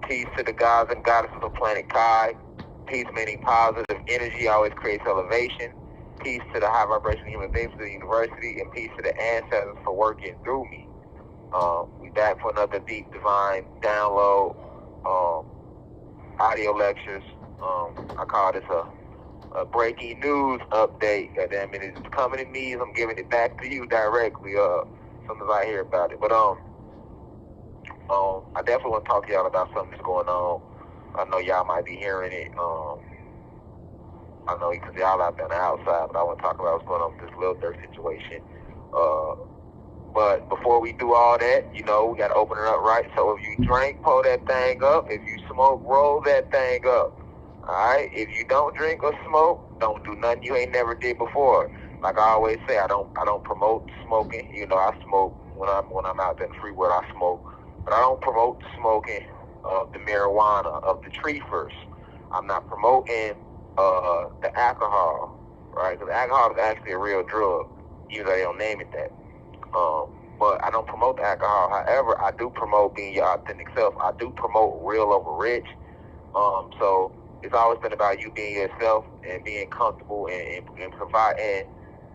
Peace to the gods and goddesses of planet Kai. Peace meaning positive energy always creates elevation. Peace to the high vibration human beings of the university, and peace to the ancestors for working through me. We back for another deep divine download, audio lectures. I call this a breaking news update. Goddamn it, it's coming to me, I'm giving it back to you directly. As soon as I hear about it. But I definitely want to talk to y'all about something that's going on. I know y'all might be hearing it. I know because y'all out there on the outside, but I want to talk about what's going on with this Lil Durk situation. But before we do all that, you know, we got to open it up right. So if you drink, pull that thing up. If you smoke, roll that thing up. All right? If you don't drink or smoke, don't do nothing you ain't never did before. Like I always say, I don't promote smoking. You know, I smoke when I'm out there in the free world. I smoke, but I don't promote smoking of the marijuana, of the treefers. I'm not promoting the alcohol, right? Because alcohol is actually a real drug, even though they don't name it that. But I don't promote the alcohol. However, I do promote being your authentic self. I do promote real over rich. So it's always been about you being yourself and being comfortable and providing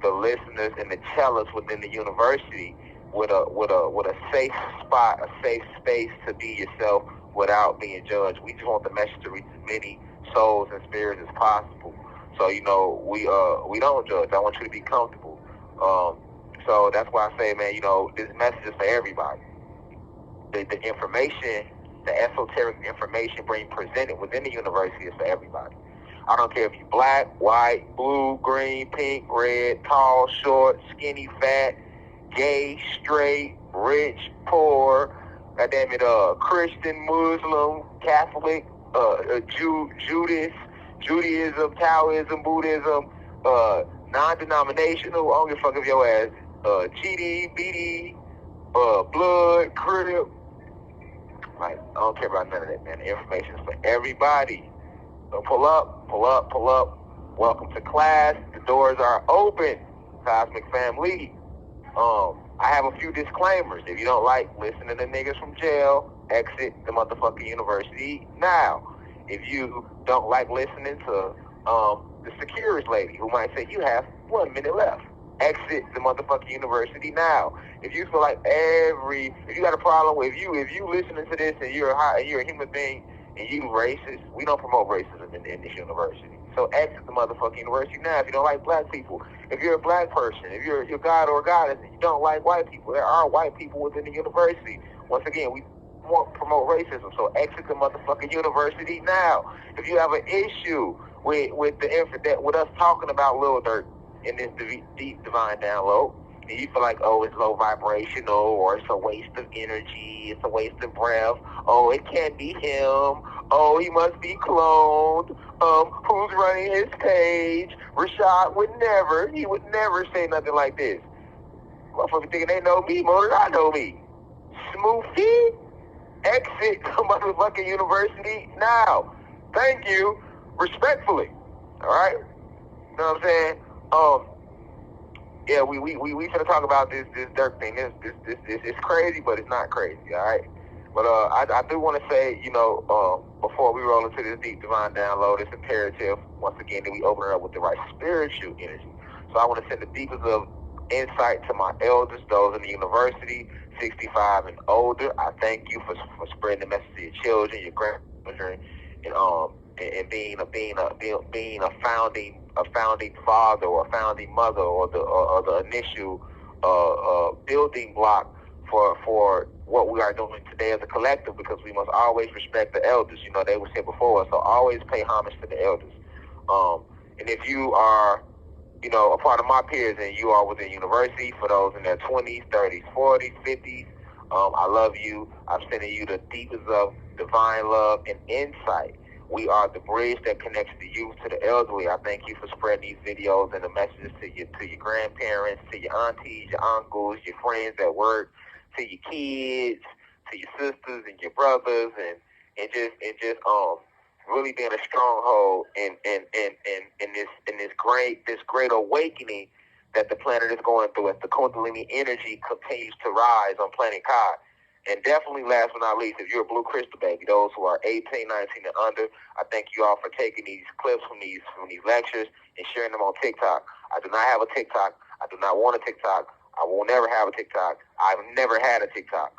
the listeners and the tellers within the university with a safe spot, a safe space to be yourself without being judged. We just want the message to reach as many souls and spirits as possible. So, you know, we don't judge. I want you to be comfortable. So that's why I say, man, you know, this message is for everybody. The information, the esoteric information being presented within the university is for everybody. I don't care if you're black, white, blue, green, pink, red, tall, short, skinny, fat, gay, straight, rich, poor, goddamn it, Christian, Muslim, Catholic, Judaism, Taoism, Buddhism, non-denominational, I don't give a fuck if your ass, GD, BD, blood, crib. Like, I don't care about none of that, man. The information is for everybody. So pull up. Welcome to class. The doors are open, Cosmic Family. I have a few disclaimers. If you don't like listening to niggas from jail, exit the motherfucking university now. If you don't like listening to the security lady who might say you have 1 minute left, exit the motherfucking university now. If you feel like if you got a problem with if you listening to this and you're a human being and you racist, we don't promote racism in this university. So exit the motherfucking university now. If you don't like black people, if you're a black person, if you're god or goddess and you don't like white people, there are white people within the university. Once again, we won't promote racism, so exit the motherfucking university now. If you have an issue with us talking about Lil Durk in this deep divine download, and you feel like, oh, it's low vibrational, or it's a waste of energy, it's a waste of breath, oh, it can't be him, oh, he must be cloned, who's running his page? Rashad would never say nothing like this. Motherfuckers thinking they know me more than I know me. Smoothie, exit the motherfucking university now. Thank you, respectfully. All right? You know what I'm saying? Yeah, we gonna talk about this Durk thing. It's crazy, but it's not crazy, all right? But I do want to say, you know, before we roll into this deep divine download, it's imperative once again that we open it up with the right spiritual energy. So I want to send the deepest of insight to my elders, those in the university, 65 and older. I thank you for spreading the message to your children, your grandchildren, and being a founding father or a founding mother or the initial building block for what we are doing today as a collective, because we must always respect the elders. You know, they were said before, so always pay homage to the elders. And if you are, you know, a part of my peers and you are within university, for those in their 20s, 30s, 40s, 50s, I love you. I'm sending you the deepest of divine love and insight. We are the bridge that connects the youth to the elderly. I thank you for spreading these videos and the messages to your grandparents, to your aunties, your uncles, your friends at work, to your kids, to your sisters and your brothers, and just really being a stronghold in this great awakening that the planet is going through as the Kundalini energy continues to rise on planet Kai. And definitely, last but not least, if you're a Blue Crystal baby, those who are 18, 19, and under, I thank you all for taking these clips from these lectures and sharing them on TikTok. I do not have a TikTok. I do not want a TikTok. I will never have a TikTok. I've never had a TikTok.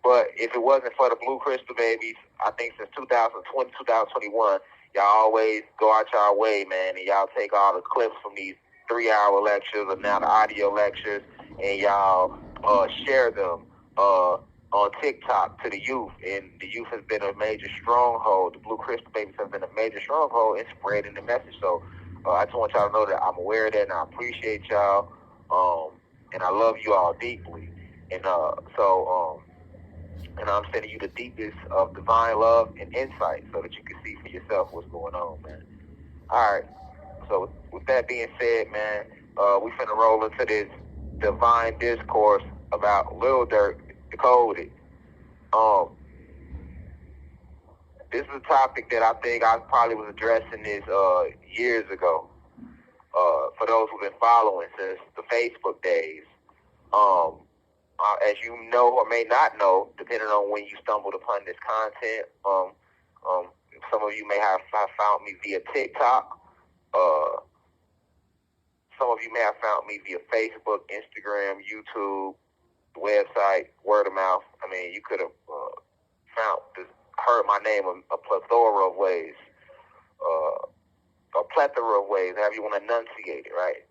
But if it wasn't for the Blue Crystal babies, I think since 2020, 2021, y'all always go out y'all way, man, and y'all take all the clips from these 3-hour lectures or now the audio lectures, and y'all share them on TikTok to the youth, and the youth has been a major stronghold. The Blue Crystal babies have been a major stronghold in spreading the message. So I just want y'all to know that I'm aware of that, and I appreciate y'all, and I love you all deeply. And and I'm sending you the deepest of divine love and insight so that you can see for yourself what's going on, man. All right. So with that being said, man, we finna roll into this divine discourse about Lil Durk, Decoded. This is a topic that I think I probably was addressing this years ago. For those who've been following since the Facebook days, as you know or may not know, depending on when you stumbled upon this content, some of you may have found me via TikTok. Some of you may have found me via Facebook, Instagram, YouTube, website, word of mouth. I mean, you could have heard my name a plethora of ways, a plethora of ways, however you want to enunciate it, right?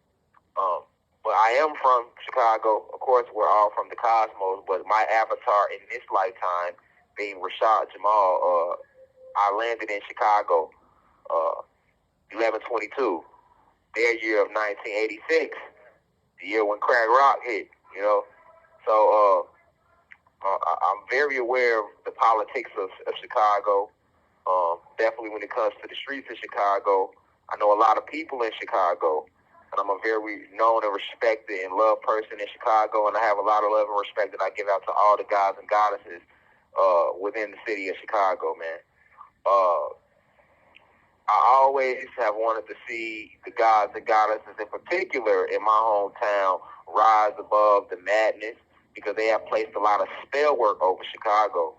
But I am from Chicago. Of course, we're all from the cosmos, but my avatar in this lifetime, being Rashad Jamal, I landed in Chicago, 11/22, their year of 1986, the year when crack rock hit, you know. So I'm very aware of the politics of Chicago. Definitely when it comes to the streets of Chicago. I know a lot of people in Chicago, and I'm a very known and respected and loved person in Chicago, and I have a lot of love and respect that I give out to all the gods and goddesses within the city of Chicago, man. I always have wanted to see the gods and goddesses in particular in my hometown rise above the madness, because they have placed a lot of spell work over Chicago.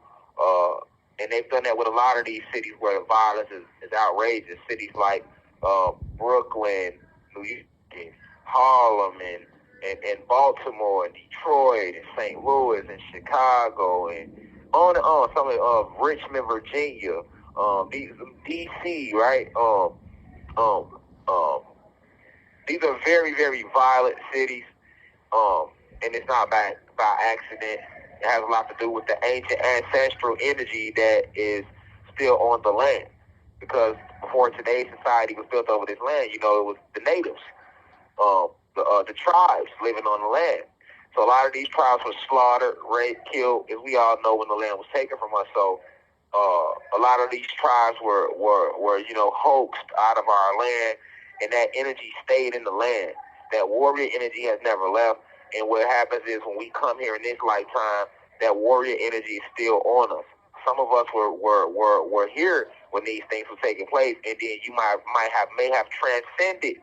And they've done that with a lot of these cities where the violence is outrageous. Cities like Brooklyn, New York, Harlem, and Baltimore, and Detroit, and St. Louis, and Chicago, and on and on. Some of Richmond, Virginia, D.C., right? These are very, very violent cities, and it's not by accident. It has a lot to do with the ancient ancestral energy that is still on the land. Because before today's society was built over this land, you know, it was the natives, the tribes living on the land. So a lot of these tribes were slaughtered, raped, killed, as we all know, when the land was taken from us. So a lot of these tribes were you know, hoaxed out of our land, and that energy stayed in the land. That warrior energy has never left. And what happens is when we come here in this lifetime, that warrior energy is still on us. Some of us were here when these things were taking place, and then you may have transcended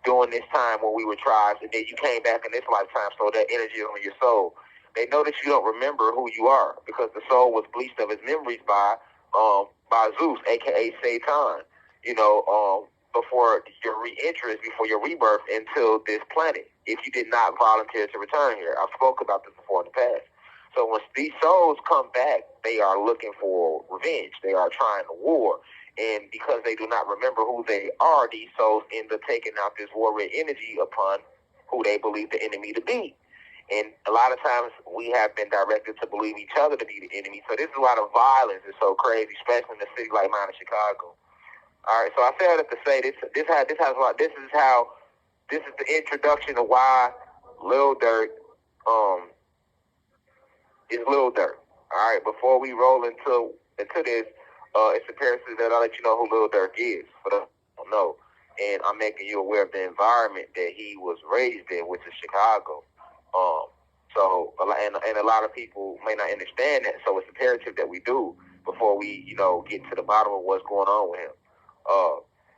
during this time when we were tribes, and then you came back in this lifetime, so that energy is on your soul. They know that you don't remember who you are, because the soul was bleached of its memories by Zeus, aka Satan. You know, before your re-entrance, before your rebirth into this planet, if you did not volunteer to return here. I've spoke about this before in the past. So when these souls come back, they are looking for revenge. They are trying to war. And because they do not remember who they are, these souls end up taking out this warrior energy upon who they believe the enemy to be. And a lot of times we have been directed to believe each other to be the enemy. So this is a lot of violence. It's so crazy, especially in a city like mine in Chicago. All right, so I said that to say this is the introduction of why Lil Durk is Lil Durk. All right, before we roll into this, it's imperative that I let you know who Lil Durk is, but I don't know. And I'm making you aware of the environment that he was raised in, which is Chicago. And a lot of people may not understand that, so it's imperative that we do before we, you know, get to the bottom of what's going on with him.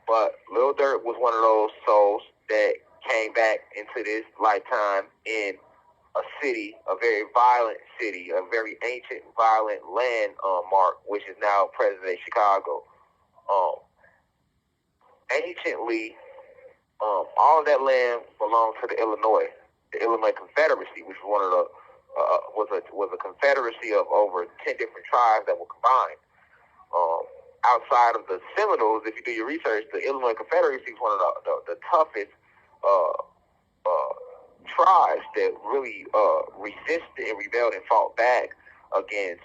But Lil Durk was one of those souls that came back into this lifetime in a city, a very violent city, a very ancient, violent landmark, which is now present-day Chicago. Anciently, all of that land belonged to the Illinois Confederacy, which was one of the was a confederacy of over 10 different tribes that were combined. Outside of the Seminoles, if you do your research, the Illinois Confederacy is one of the toughest tribes that really resisted and rebelled and fought back against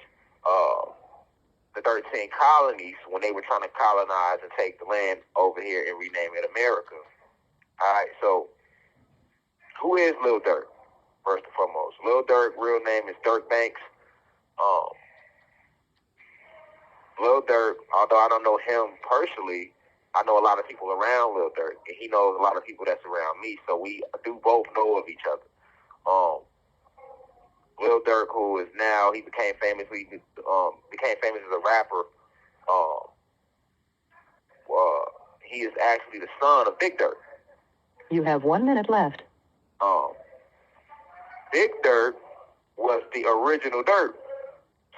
the 13 colonies when they were trying to colonize and take the land over here and rename it America. All right, so who is Lil Durk? First and foremost, Lil Durk, real name is Dirk Banks. Lil Durk, although I don't know him personally, I know a lot of people around Lil Durk, and he knows a lot of people that's around me, so we do both know of each other. Lil Durk, who is now, he became famous as a rapper. He is actually the son of Big Durk. You have 1 minute left. Big Durk was the original Durk.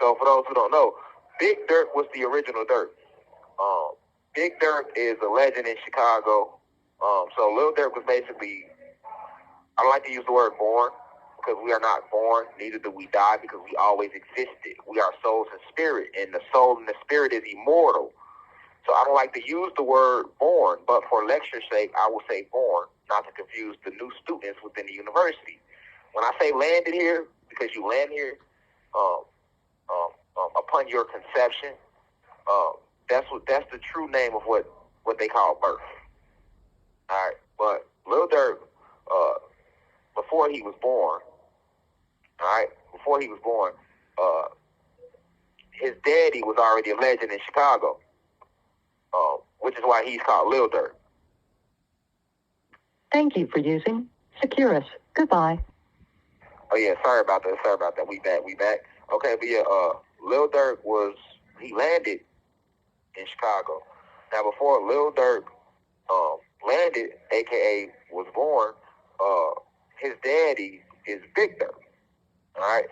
So for those who don't know, Big Durk was the original Durk. Big Durk is a legend in Chicago. So Lil Durk was basically, I don't like to use the word born, because we are not born, neither do we die, because we always existed. We are souls and spirit, and the soul and the spirit is immortal. So I don't like to use the word born, but for lecture's sake, I will say born, not to confuse the new students within the university. When I say landed here, because you land here upon your conception, that's the true name of what they call birth. All right, but Lil Durk, before he was born, his daddy was already a legend in Chicago, which is why he's called Lil Durk. Thank you for using Securus. Goodbye. Oh yeah, sorry about that. We back. Okay, but yeah, Lil Durk he landed in Chicago. Now before Lil Durk landed, aka was born, his daddy is Big Durk. Alright?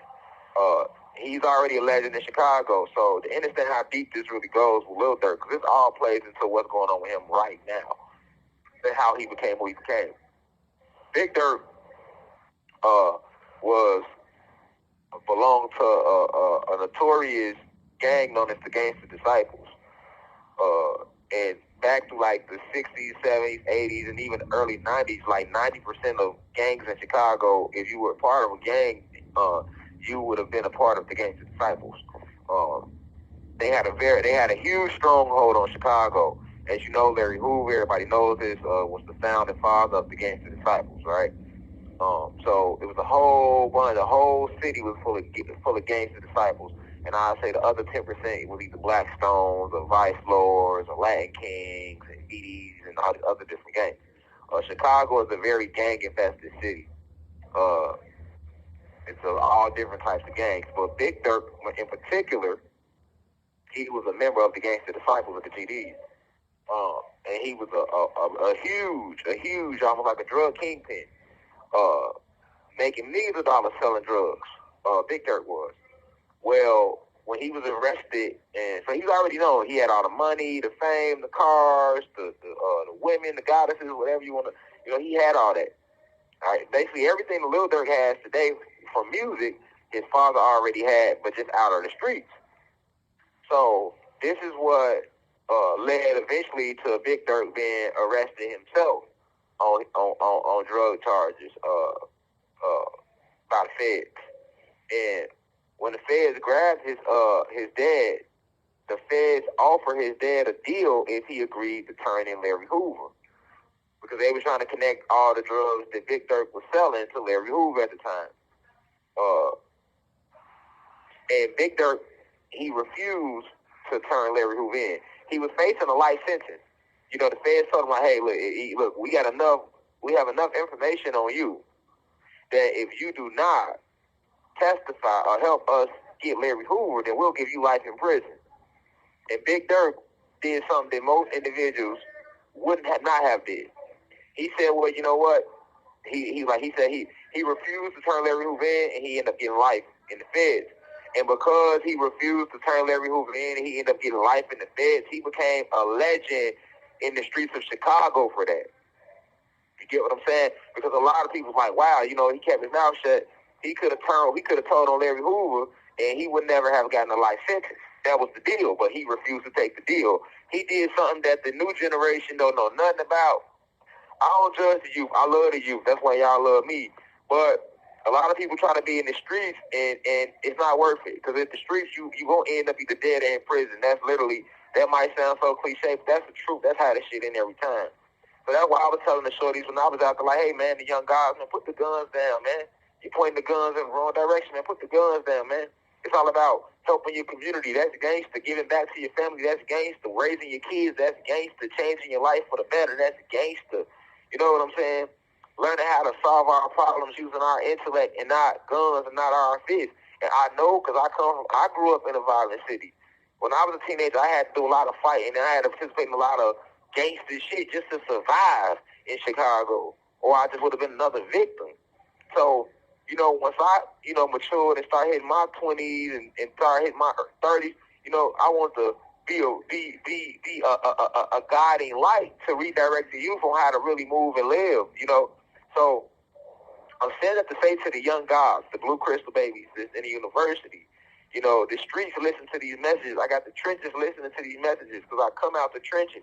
He's already a legend in Chicago, so to understand how deep this really goes with Lil Durk, because this all plays into what's going on with him right now, and how he became who he became. Big Durk belonged to a notorious gang known as the Gangster Disciples. And back to like the 60s, 70s, 80s, and even early 90s, like 90% of gangs in Chicago, if you were part of a gang, you would have been a part of the Gangster Disciples. They had a huge stronghold on Chicago. As you know, Larry Hoover, everybody knows this, was the founding father of the Gangster Disciples, right? So it was the whole city was full of Gangster Disciples. And I'd say the other 10% was either Black Stones or Vice Lords or Latin Kings and BDs and all these other different gangs. Chicago is a very gang-infested city. It's all different types of gangs. But Big Durk, in particular, he was a member of the Gangster Disciples of the GDs. And he was a huge, almost like a drug kingpin, making millions of dollars selling drugs. Big Durk was. Well, when he was arrested, and so he's already known, he had all the money, the fame, the cars, the women, the goddesses, whatever you want to, he had all that. All right, basically everything that Lil Durk has today for music, his father already had, but just out on the streets. So this is what led eventually to Big Durk being arrested himself on drug charges by the feds. And when the feds grabbed his dad, the feds offered his dad a deal if he agreed to turn in Larry Hoover, because they were trying to connect all the drugs that Big Durk was selling to Larry Hoover at the time. And Big Durk, he refused to turn Larry Hoover in. He was facing a life sentence. The feds told him, like, hey, look, we have enough information on you that if you do not testify or help us get Larry Hoover, then we'll give you life in prison. And Big Durk did something that most individuals not have did. He said, well, you know what? he said he refused to turn Larry Hoover in, and he ended up getting life in the feds. And because he refused to turn Larry Hoover in, and he ended up getting life in the feds, he became a legend in the streets of Chicago for that. You get what I'm saying? Because a lot of people like, wow, you know, he kept his mouth shut. He could have told on Larry Hoover, and he would never have gotten a life sentence. That was the deal, but he refused to take the deal. He did something that the new generation don't know nothing about. I don't judge the youth. I love the youth. That's why y'all love me. But a lot of people try to be in the streets, and it's not worth it. Because in the streets, you won't end up either dead or in prison. That's literally, that might sound so cliche, but that's the truth. That's how the shit in every time. So that's why I was telling the shorties when I was out there, like, hey, man, the young guys, man, put the guns down, man. You pointing the guns in the wrong direction, man. Put the guns down, man. It's all about helping your community. That's gangster. Giving back to your family. That's gangster. Raising your kids. That's gangster. Changing your life for the better. That's gangster. You know what I'm saying? Learning how to solve our problems using our intellect and not guns and not our fists. And I know because I grew up in a violent city. When I was a teenager, I had to do a lot of fighting, and I had to participate in a lot of gangster shit just to survive in Chicago, or I just would have been another victim. So, you know, once I, you know, matured and started hitting my 20s and started hitting my 30s, you know, I want to be a guiding light to redirect the youth on how to really move and live, you know. So I'm saying that to say to the young guys, the Blue Crystal babies in the university, you know, the streets listen to these messages. I got the trenches listening to these messages because I come out the trenches.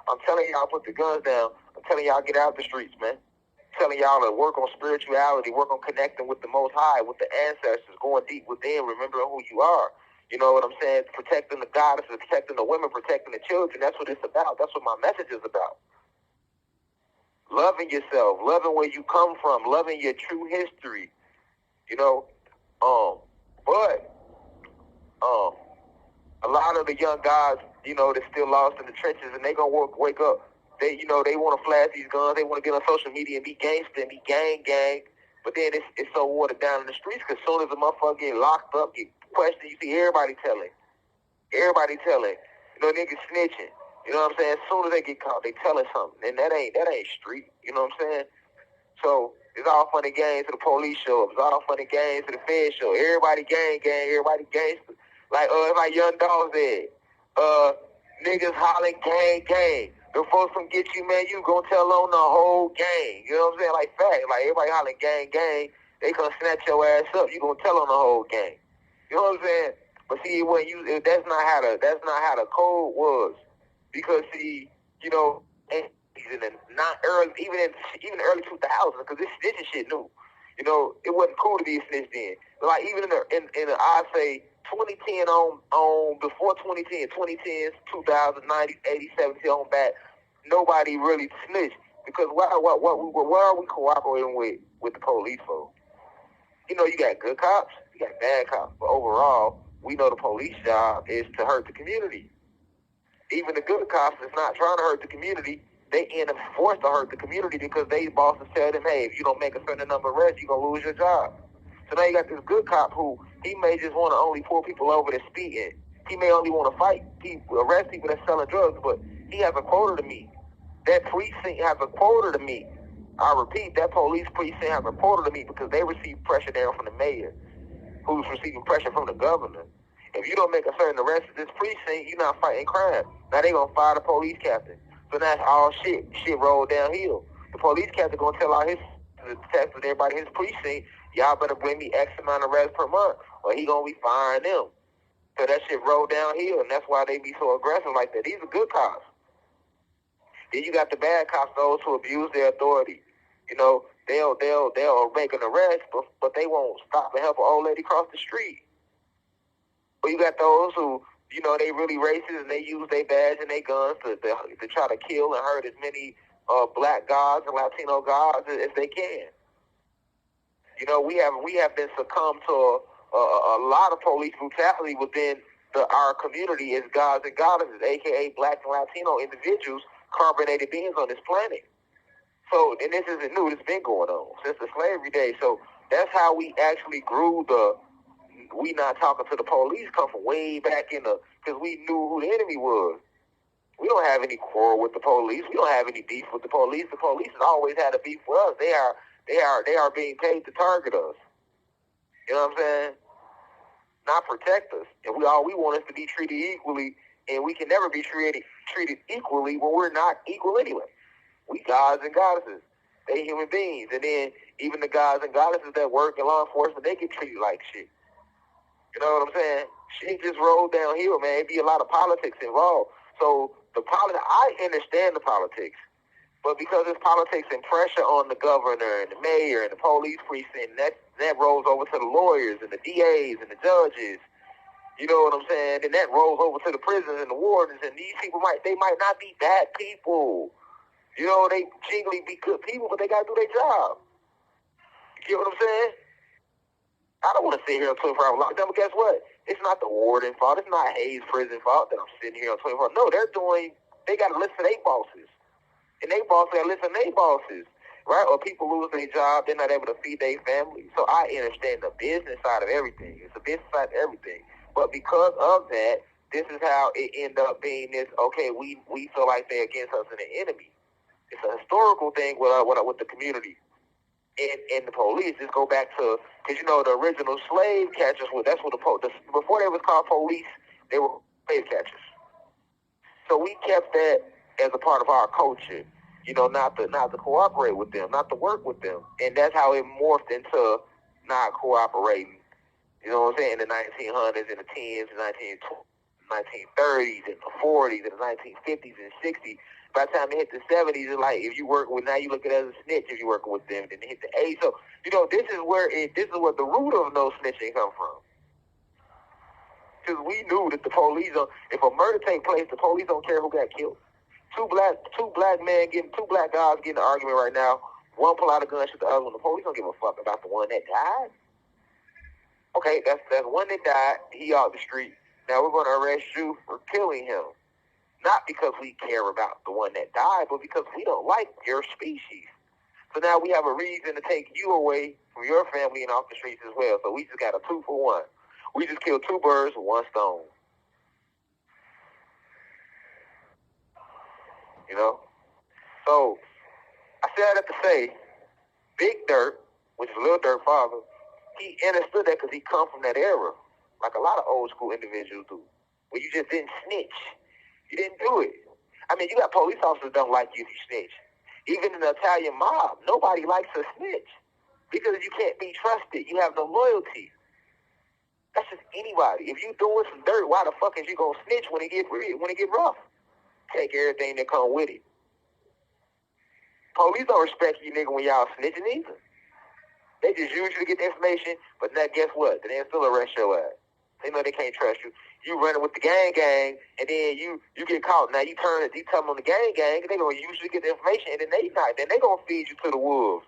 I'm telling y'all, put the guns down. I'm telling y'all, get out the streets, man. I'm telling y'all to work on spirituality, work on connecting with the Most High, with the ancestors, going deep within, remembering who you are. You know what I'm saying? Protecting the goddesses, protecting the women, protecting the children. That's what it's about. That's what my message is about. Loving yourself, loving where you come from, loving your true history. You know, but a lot of the young guys, you know, they're still lost in the trenches, and they gonna wake up. They, you know, they want to flash these guns. They want to get on social media and be gangster and be gang. But then it's so watered down in the streets because as soon as a motherfucker get locked up, get questioned, you see everybody telling. You know, niggas snitching. You know what I'm saying? As soon as they get caught, they telling something, and that ain't street. You know what I'm saying? So it's all fun and games to the police show. It's all fun and games to the Fed show. Everybody gang. Everybody gangster. Like it's like Young Dog said. Niggas hollering gang. The folks from get you, man, you gonna tell on the whole gang. You know what I'm saying? Like fact. Like everybody hollering gang. They gonna snatch your ass up. You gonna tell on the whole gang. You know what I'm saying? But see, when that's not how the code was. Because see, you know, in the even the early 2000s, because this snitching shit new. You know, it wasn't cool to be a snitch then. But like even in the I say 2010 on before 2010, 2010s, 2000s, 90s, 80s, 70s on back, nobody really snitched because what are we cooperating with the police for? You know, you got good cops, you got bad cops, but overall, we know the police job is to hurt the community. Even the good cops is not trying to hurt the community. They end up forced to hurt the community because they bosses tell them, hey, if you don't make a certain number of arrests, you're going to lose your job. So now you got this good cop who he may just want to only pull people over that's speeding. He may only want to arrest people that's selling drugs, but he has a quota to meet. That precinct has a quota to meet. I repeat, that police precinct has a quota to meet because they receive pressure down from the mayor, who's receiving pressure from the governor. If you don't make a certain arrest at this precinct, you're not fighting crime. Now they gonna fire the police captain. So that's all shit rolled downhill. The police captain gonna tell all his detectives and everybody in his precinct, y'all better bring me X amount of arrests per month, or he gonna be firing them. So that shit rolled downhill, and that's why they be so aggressive like that. These are good cops. Then you got the bad cops, those who abuse their authority. You know, they'll make an arrest, but they won't stop and help an old lady cross the street. But you got those who, you know, they really racist and they use their badge and their guns to try to kill and hurt as many black guys and Latino guys as they can. You know, we have been succumbed to a lot of police brutality within our community as gods and goddesses, a.k.a. black and Latino individuals, carbonated beings on this planet. So, and this isn't new. It's been going on since the slavery days. So that's how we actually grew we not talking to the police come from way back because we knew who the enemy was. We don't have any quarrel with the police. We don't have any beef with the police. The police has always had a beef with us. They are being paid to target us. You know what I'm saying? Not protect us. And all we want is to be treated equally, and we can never be treated equally when we're not equal anyway. We gods and goddesses. They human beings. And then even the gods and goddesses that work in law enforcement, they get treated like shit. You know what I'm saying? Shit just rolled downhill, man. It be a lot of politics involved. So I understand the politics. But because it's politics and pressure on the governor and the mayor and the police precinct, that rolls over to the lawyers and the DAs and the judges. You know what I'm saying? And that rolls over to the prisons and the wardens. And these people might not be bad people. You know, they jingly be good people, but they got to do their job. You get what I'm saying? I don't want to sit here on 24-hour lockdown, but guess what? It's not the warden fault. It's not Hayes prison fault that I'm sitting here on 24 hours. No, they got to listen to their bosses. And they bosses got to listen to their bosses, right? Or people lose their job, they're not able to feed their family. So I understand the business side of everything. It's a business side of everything. But because of that, this is how it ended up being this, okay, we feel like they're against us and the enemy. It's a historical thing with the community. And the police just go back to, because you know the original slave catchers that's what before they was called police, they were slave catchers. So we kept that as a part of our culture, you know, not to cooperate with them, not to work with them, and that's how it morphed into not cooperating. You know what I'm saying? In the 1900s and the 10s, and 1930s and the 40s and the 1950s and 60s. By the time they hit the 70s, it's like if you work with, now you look at it as a snitch if you working with them. Then they hit the 80s. So, you know, this is where the root of no snitching come from. Because we knew that the police, if a murder take place, the police don't care who got killed. Two black guys getting an argument right now. One pull out a gun, shoot the other one. The police don't give a fuck about the one that died. Okay, that's one that died. He out the street. Now we're going to arrest you for killing him. Not because we care about the one that died, but because we don't like your species. So now we have a reason to take you away from your family and off the streets as well. So we just got a 2-for-1. We just killed 2 birds with 1 stone. You know? So I said that to say, Big Durk, which is Lil Durk's father, he understood that because he come from that era, like a lot of old school individuals do, where you just didn't snitch. You didn't do it. I mean, you got police officers that don't like you if you snitch. Even in the Italian mob, nobody likes a snitch because you can't be trusted. You have no loyalty. That's just anybody. If you doing some dirt, why the fuck is you gonna snitch when it get rough? Take everything that come with it. Police don't respect you, nigga, when y'all snitching either. They just use you to get the information, but now guess what? Then they still arrest your ass. They know they can't trust you. You running with the gang, and then you get caught. Now you tell them on the gang, they gonna use you to get the information, and then they gonna feed you to the wolves.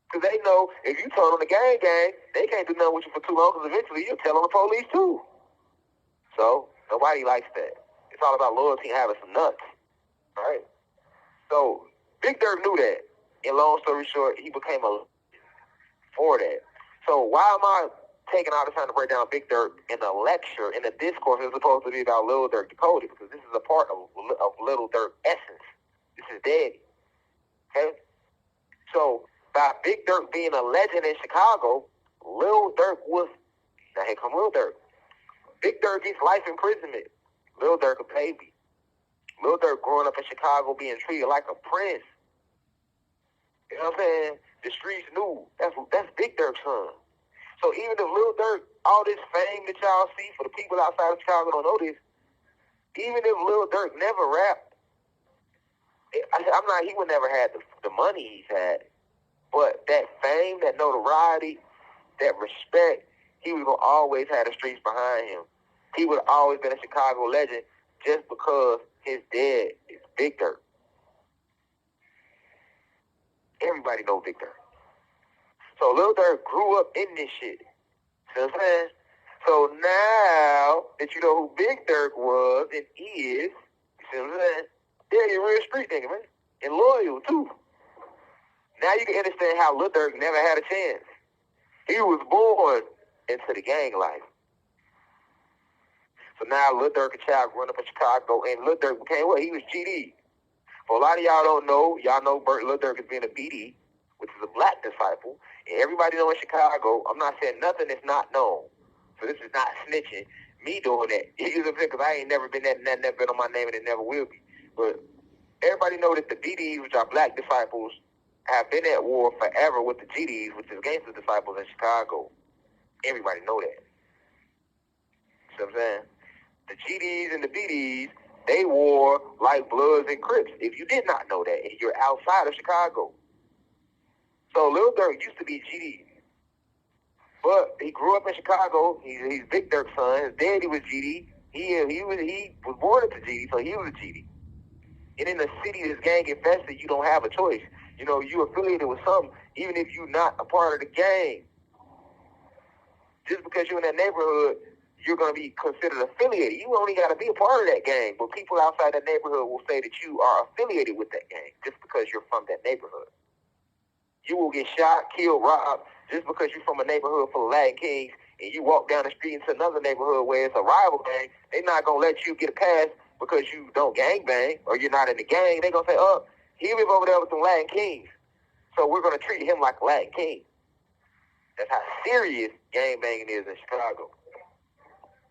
Because they know if you tell on the gang, they can't do nothing with you for too long, because eventually you'll tell on the police too. So nobody likes that. It's all about loyalty and having some nuts. All right? So Big Durk knew that. And long story short, he became for that. So why am I taking all the time to break down Big Durk in a lecture, in a discourse? It's supposed to be about Lil Durk Decoded, because this is a part of Lil Durk's essence. This is daddy. Okay? So by Big Durk being a legend in Chicago, Lil Durk was, now here come Lil Durk. Big Durk gets life imprisonment. Lil Durk a baby. Lil Durk growing up in Chicago being treated like a prince. You know what I'm saying? The streets knew. That's Big Durk's son. So even if Lil Durk, all this fame that y'all see for the people outside of Chicago don't know this, even if Lil Durk never rapped, he would never had the money he's had. But that fame, that notoriety, that respect, he would always have the streets behind him. He would have always been a Chicago legend just because his dad is Big Durk. Everybody knows Big Durk. So Lil Durk grew up in this shit. See what I'm saying? So now that you know who Big Durk was and is, you see what I'm saying? Yeah, you're a real street nigga, man. And loyal, too. Now you can understand how Lil Durk never had a chance. He was born into the gang life. So now Lil Durk, a child growing up in Chicago, and Lil Durk became what? He was GD. For a lot of y'all don't know, y'all know Lil Durk as being a BD, which is a black disciple. And everybody know in Chicago, I'm not saying nothing that's not known. So this is not snitching, me doing that. You know what I'm saying? Because I ain't never been that, and that never been on my name, and it never will be. But everybody know that the BDs, which are black disciples, have been at war forever with the GDs, which is gangster disciples in Chicago. Everybody know that. See what I'm saying? The GDs and the BDs, they war like Bloods and Crips. If you did not know that, and you're outside of Chicago. So Lil Durk used to be GD. But he grew up in Chicago. He's Big Durk's son. His daddy was GD. He was born into GD, so he was a GD. And in a city that's gang infested, you don't have a choice. You know, you affiliated with something, even if you're not a part of the gang. Just because you're in that neighborhood, you're going to be considered affiliated. You only got to be a part of that gang. But people outside that neighborhood will say that you are affiliated with that gang just because you're from that neighborhood. You will get shot, killed, robbed just because you're from a neighborhood full of Latin Kings and you walk down the street into another neighborhood where it's a rival gang. They're not going to let you get a pass because you don't gang bang or you're not in the gang. They're going to say, oh, he live over there with some Latin Kings, so we're going to treat him like a Latin King. That's how serious gang banging is in Chicago.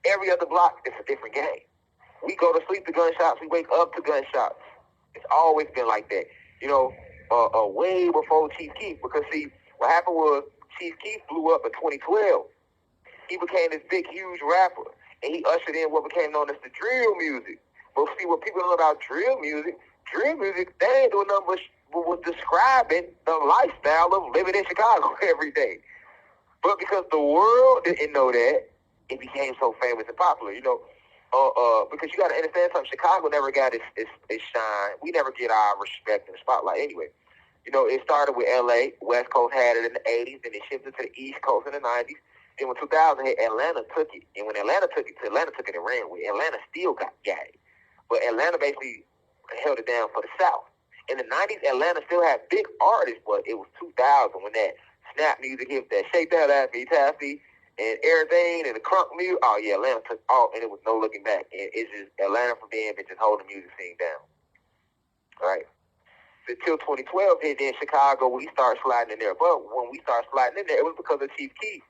Every other block is a different gang. We go to sleep to gunshots. We wake up to gunshots. It's always been like that. You know, way before Chief Keef. Because, see, what happened was Chief Keef blew up in 2012. He became this big, huge rapper. And he ushered in what became known as the drill music. But see, what people know about drill music, they ain't doing nothing but was describing the lifestyle of living in Chicago every day. But because the world didn't know that, it became so famous and popular, you know. Because you got to understand something, Chicago never got its shine. We never get our respect in the spotlight anyway. You know, it started with L.A. West Coast had it in the 80s, then it shifted to the East Coast in the 90s. Then when 2000 hit, Atlanta took it. And when Atlanta took it and ran with it. Atlanta still got it. But Atlanta basically held it down for the South. In the 90s, Atlanta still had big artists, but it was 2000 when that snap music hit, that shake that ass, taffy, and everything, and the crunk music. Oh, yeah, Atlanta took off, and it was no looking back. And it's just Atlanta from then, but just holding the music scene down. All right. Until 2012 hit, then Chicago, we started sliding in there. But when we started sliding in there, it was because of Chief Keef.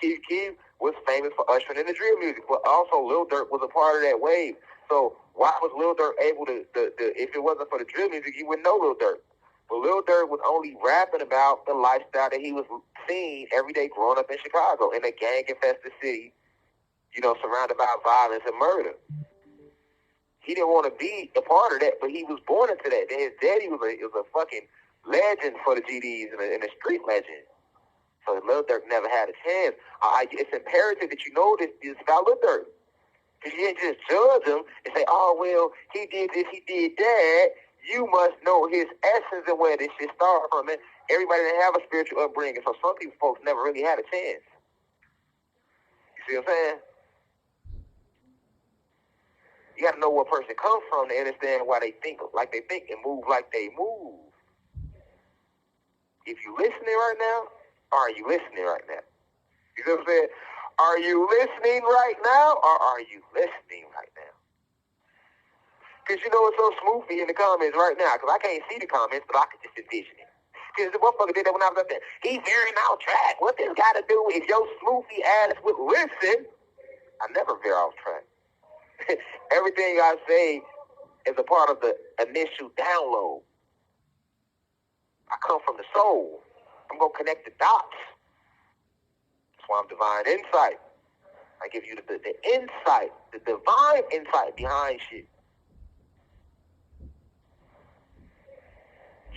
Chief Keef was famous for ushering in the drill music, but also Lil Durk was a part of that wave. So why was Lil Durk able to if it wasn't for the drill music, you wouldn't know Lil Durk. But Lil Durk was only rapping about the lifestyle that he was seeing every day growing up in Chicago, in a gang-infested city, you know, surrounded by violence and murder. He didn't want to be a part of that, but he was born into that. And his daddy was a fucking legend for the GDs and a street legend. So Lil Durk never had a chance. It's imperative that you know this about Lil Durk. Because you ain't just judge him and say, oh, well, he did this, he did that. You must know his essence and where this shit started from. And everybody didn't have a spiritual upbringing, so some people, folks, never really had a chance. You see what I'm saying? You got to know where a person comes from to understand why they think like they think and move like they move. If you listening right now, are you listening right now? You see what I'm saying? Are you listening right now, or are you listening right now? Because you know it's so smoothie in the comments right now, because I can't see the comments, but I can just envision it. Because the motherfucker did that when I was up there. He's veering off track. What this got to do if your smoothie ass would listen? I never veer off track. Everything I say is a part of the initial download. I come from the soul. I'm going to connect the dots. That's why I'm divine insight. I give you the insight, the divine insight behind shit.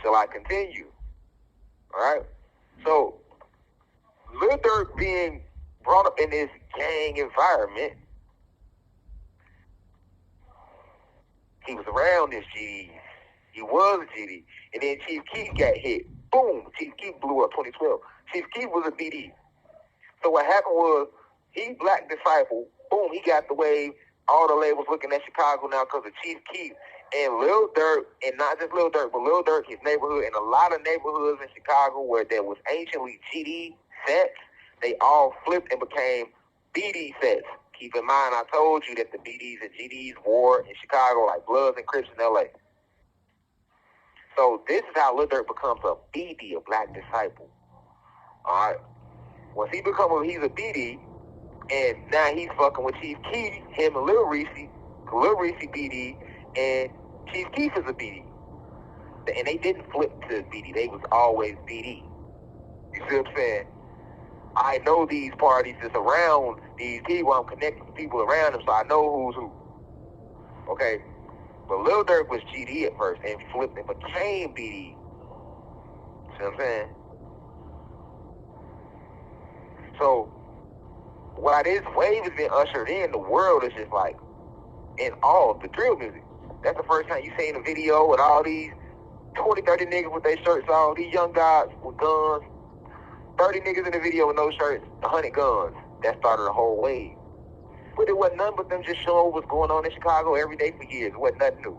Shall I continue? All right? So, Lil Durk being brought up in this gang environment, he was around this GD. He was a GD. And then Chief Keef got hit. Boom! Chief Keef blew up 2012. Chief Keef was a BD. So what happened was, he black disciple, boom, he got the wave. All the labels looking at Chicago now because of Chief Keef. And Lil Durk, and not just Lil Durk, but Lil Durk, his neighborhood, and a lot of neighborhoods in Chicago where there was anciently GD sets, they all flipped and became BD sets. Keep in mind, I told you that the BDs and GDs war in Chicago like Bloods and Crips in LA. So this is how Lil Durk becomes a BD, a Black Disciple. All right. Once he's a BD, and now he's fucking with Chief Keef, him and Lil Reese BD, and Chief Keef is a BD. And they didn't flip to BD. They was always BD. You see what I'm saying? I know these parties that's around these people. I'm connected to people around them, so I know who's who. Okay? But Lil Durk was GD at first and flipped and became BD. See what I'm saying? So, while this wave has been ushered in, the world is just like in awe of the drill music. That's the first time you seen a video with all these 20, 30 niggas with their shirts on, these young guys with guns, 30 niggas in the video with no shirts, 100 guns. That started a whole wave. But it wasn't nothing but them just showing what's going on in Chicago every day for years. It wasn't nothing new.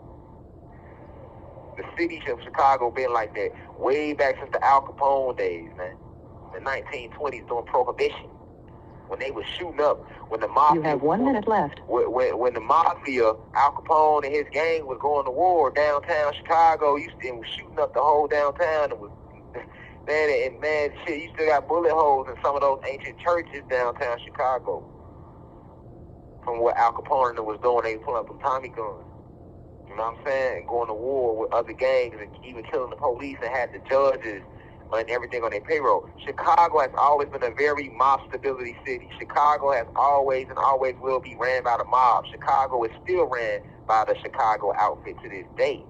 The city of Chicago been like that way back since the Al Capone days, man. The 1920s during Prohibition. When they was shooting up, when the mafia... You have 1 minute left. When the mafia, Al Capone and his gang was going to war downtown Chicago, and was shooting up the whole downtown, and was... Man, shit, you still got bullet holes in some of those ancient churches downtown Chicago. From what Al Capone was doing, they was pulling up them Tommy guns. You know what I'm saying? Going to war with other gangs and even killing the police and had the judges and everything on their payroll. Chicago has always been a very mob stability city. Chicago has always and always will be ran by the mob. Chicago is still ran by the Chicago outfit to this day.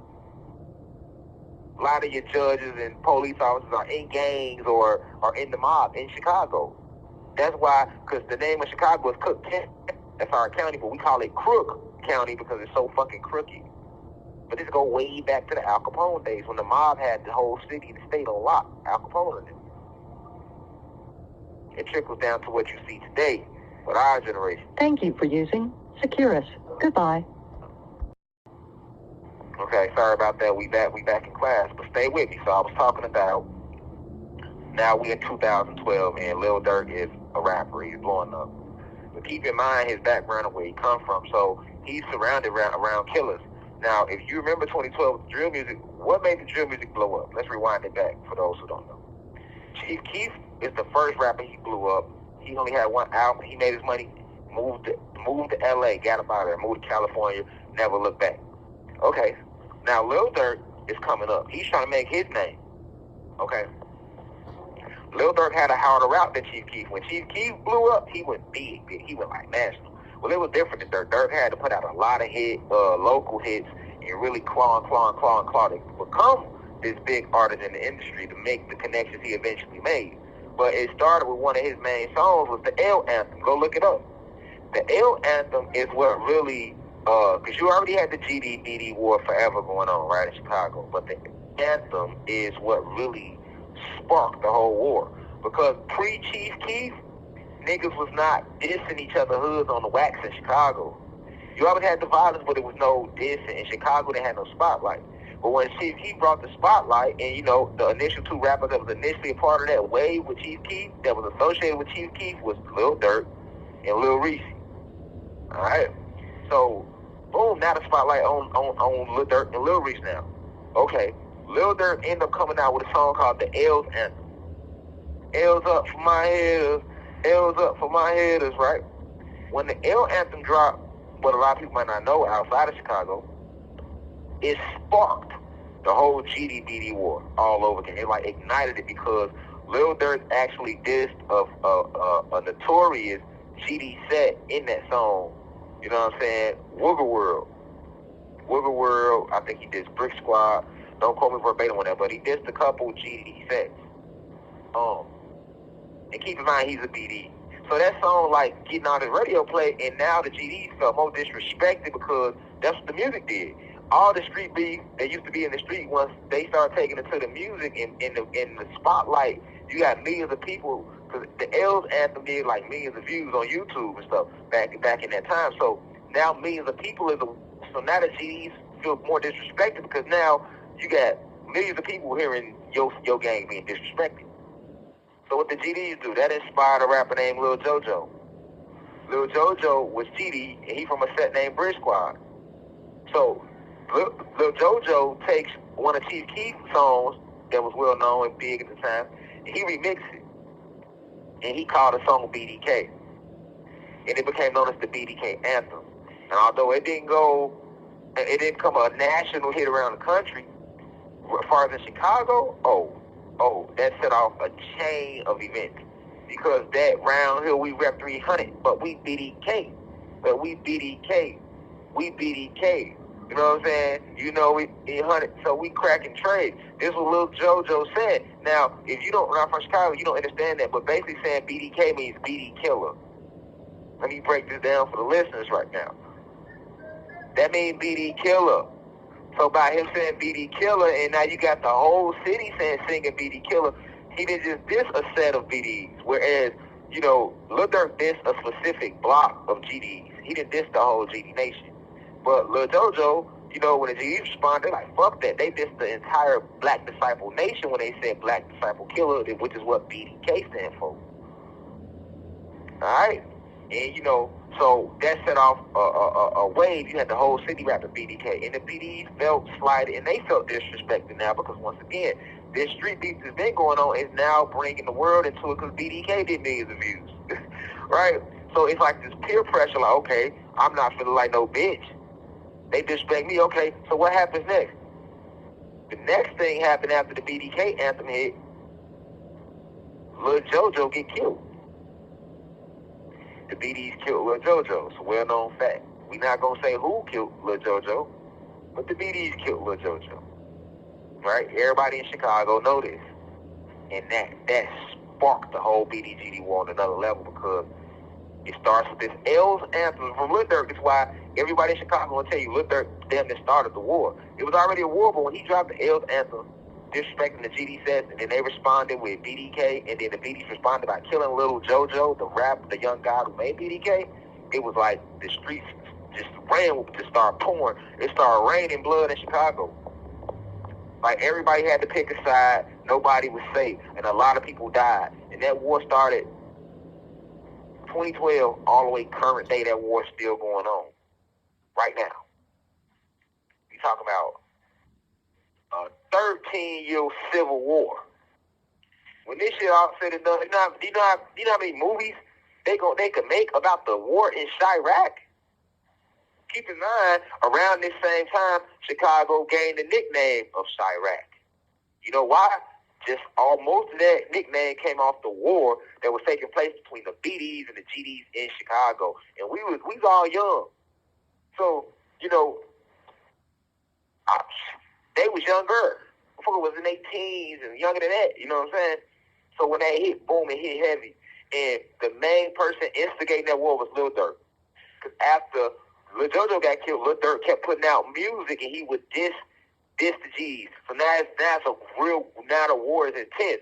A lot of your judges and police officers are in gangs or are in the mob in Chicago. That's why, because the name of Chicago is Cook County. That's our county, but we call it Crook County because it's so fucking crooked. But this go way back to the Al Capone days when the mob had the whole city and state on lock. Al Capone in it. It trickles down to what you see today with our generation. Thank you for using Securus. Goodbye. Okay, sorry about that. We back in class, but stay with me. So I was talking about now we in 2012 and Lil Durk is a rapper. He's blowing up. But keep in mind his background and where he come from. So he's surrounded around killers. Now, if you remember 2012 with the drill music, what made the drill music blow up? Let's rewind it back for those who don't know. Chief Keef is the first rapper he blew up. He only had one album. He made his money, moved to LA, got up out of there, moved to California, never looked back. Okay, now Lil Durk is coming up. He's trying to make his name. Okay. Lil Durk had a harder route than Chief Keef. When Chief Keef blew up, he went big. He went like national. Well, it was different than Durk. Durk had to put out a lot of local hits and really claw to become this big artist in the industry to make the connections he eventually made. But it started with one of his main songs was the L Anthem. Go look it up. The L Anthem is what really, because you already had the GD-BD war forever going on, right, in Chicago. But the Anthem is what really sparked the whole war. Because pre-Chief Keef, niggas was not dissing each other hoods on the wax in Chicago. You always had the violence, but it was no dissing. In Chicago, they had no spotlight. But when Chief Keef brought the spotlight, and, you know, the initial two rappers that was initially a part of that wave with Chief Keef, that was associated with Chief Keef, was Lil Durk and Lil Reese. All right? So, boom, now the spotlight on Lil Durk and Lil Reese now. Okay, Lil Durk ended up coming out with a song called the L's Anthem. L's up for my haters, L's up for my haters, right? When the L Anthem dropped, what a lot of people might not know outside of Chicago, it sparked the whole GD-BD war all over again. It like ignited it because Lil Durk actually dissed a notorious GD set in that song. You know what I'm saying? Wooger World. Wooger World, I think he did Brick Squad. Don't quote me verbatim on that, but he dissed a couple GD sets. And keep in mind, he's a BD. So that song, like, getting on the radio play, and now the GDs felt more disrespected because that's what the music did. All the street beef that used to be in the street, once they started taking it to the music and in the spotlight, you got millions of people, because the L's Anthem did like millions of views on YouTube and stuff back in that time. So now millions of people so now the GDs feel more disrespected because now you got millions of people hearing your gang being disrespected. So what the GDs do, that inspired a rapper named Lil Jojo. Lil Jojo was GD, and he from a set named Brick Squad. So Lil Jojo takes one of Chief Keef's songs that was well known and big at the time, and he remixed it. And he called the song BDK. And it became known as the BDK anthem. And although it didn't become a national hit around the country, as far as in Chicago, that set off a chain of events. Because that round here we rep 300, but we BDK. But we BDK. We BDK. You know what I'm saying? You know, we 100, so we cracking trades. This is what Lil JoJo said. Now, if you don't, not from Chicago, you don't understand that, but basically saying BDK means BD killer. Let me break this down for the listeners right now. That means BD killer. So by him saying BD killer, and now you got the whole city singing BD killer, he didn't just diss a set of BDs. Whereas, you know, Lil Durk dissed a specific block of GDs. He didn't diss the whole GD nation. But Lil JoJo, you know, when the GDs responded, like, fuck that. They dissed the entire Black Disciple Nation when they said Black Disciple Killer, which is what BDK stands for. Alright? And, you know, so that set off a wave. You had the whole city rapping BDK. And the BDs felt slighted, and they felt disrespected now because, once again, this street beef that's been going on is now bringing the world into it because BDK did millions of views. Right? So it's like this peer pressure, like, okay, I'm not feeling like no bitch. They disrespect me, okay, so what happens next? The next thing happened after the BDK anthem hit, Lil JoJo get killed. The BDs killed Lil JoJo. It's a well-known fact. We're not going to say who killed Lil JoJo, but the BDs killed Lil JoJo. Right? Everybody in Chicago know this. And that sparked the whole BDGD war on another level because it starts with this L's anthem from Lil Durk. That's why everybody in Chicago will tell you Lil Durk damn near started the war. It was already a war, but when he dropped the L's anthem, disrespecting the GD sets, and then they responded with BDK, and then the BDs responded by killing Lil JoJo, the young guy who made BDK. It was like the streets just started pouring. It started raining blood in Chicago. Like, everybody had to pick a side. Nobody was safe, and a lot of people died. And that war started 2012 all the way current day. That war's still going on right now. We talking about a 13-year civil war. When this shit all said and done, you know how many movies they could make about the war in Chirac? Keep in mind, around this same time, Chicago gained the nickname of Chirac. You know why? Just almost that nickname came off the war that was taking place between the BDs and the GDs in Chicago. And we was all young. So, you know, they was younger. Motherfucker was in their teens and younger than that. You know what I'm saying? So when they hit, boom, it hit heavy. And the main person instigating that war was Lil Durk. Because after Lil JoJo got killed, Lil Durk kept putting out music and he would diss the G's. So now the war is intense.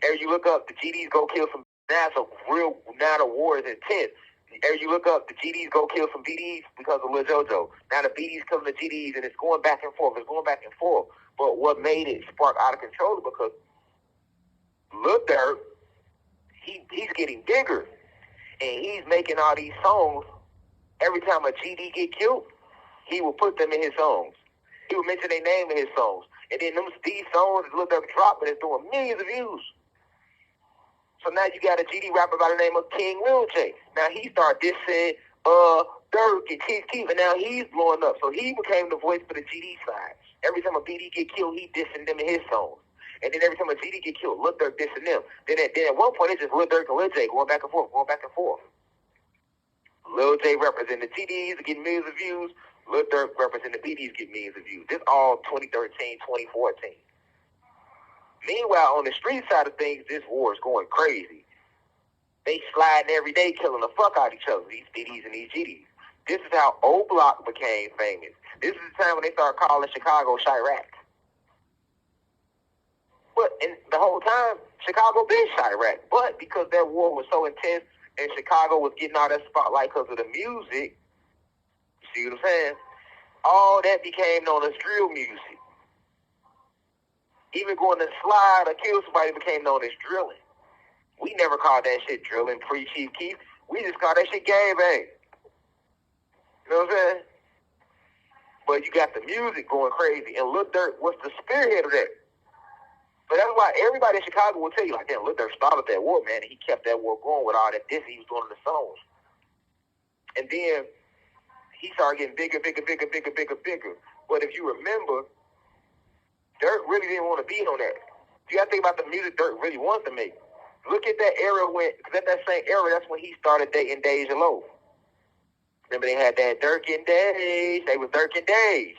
As you look up, the GDs go kill some. Now the war is intense. As you look up, the GDs go kill some BDs because of Lil JoJo. Now the BDs killing the GDs, and it's going back and forth. But what made it spark out of control is because Lil Durk, he's getting bigger, and he's making all these songs. Every time a GD get killed, he will put them in his songs. He would mention their name in his songs. And then these songs that Lil Durk dropping is doing millions of views. So now you got a GD rapper by the name of King Lil J. Now he started dissing Durk and Chief Keef, and now he's blowing up. So he became the voice for the GD side. Every time a BD get killed, he dissing them in his songs. And then every time a GD get killed, Lil Durk dissing them. Then at one point, it's just Lil Durk and Lil J going back and forth. Lil J representing the GDs getting millions of views. Lil Durk representing the BDs getting millions of views. This all 2013, 2014. Meanwhile, on the street side of things, this war is going crazy. They sliding every day, killing the fuck out of each other, these BDs and these GDs. This is how O Block became famous. This is the time when they started calling Chicago Chirac. But in the whole time, Chicago been Chirac. But because that war was so intense and Chicago was getting all that spotlight because of the music, you see what I'm saying? All that became known as drill music. Even going to slide or kill somebody became known as drilling. We never called that shit drilling pre-Chief Keef. We just called that shit gangbang. You know what I'm saying? but you got the music going crazy, and Lil Durk was the spearhead of that. But that's why everybody in Chicago will tell you, like, damn, Lil Durk started that war, man, and he kept that war going with all that diss he was doing in the songs. And then he started getting bigger. But if you remember, Durk really didn't want to be on that. You got to think about the music Durk really wanted to make. Look at that era when, because at that same era, that's when he started dating Deja Loaf. Remember they had that Durk and Dej. They was Durk and Dej.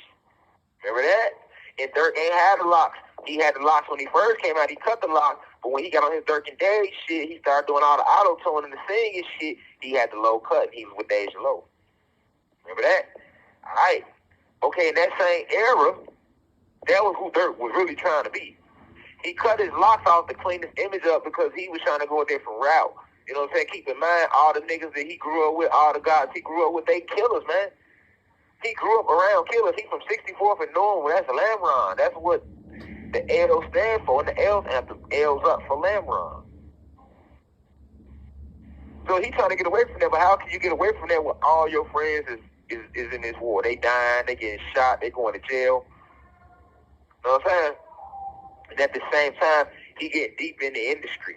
Remember that? And Durk ain't had the locks. He had the locks when he first came out. He cut the locks. But when he got on his Durk and Dej shit, he started doing all the auto-tune and the singing shit. He had the low cut, and he was with Deja Loaf. Remember that? All right. Okay, in that same era, that was who Durk was really trying to be. He cut his locks off to clean his image up because he was trying to go a different route. You know what I'm saying? Keep in mind, all the niggas that he grew up with, all the guys he grew up with, they killers, man. He grew up around killers. He from 64th and Norman. That's Lamron. That's what the L stand for. And the L's anthem, L's up for Lamron. So he trying to get away from that. But how can you get away from that when all your friends is in this war? They dying. They getting shot. They going to jail. You know what I'm saying? And at the same time, he get deep in the industry,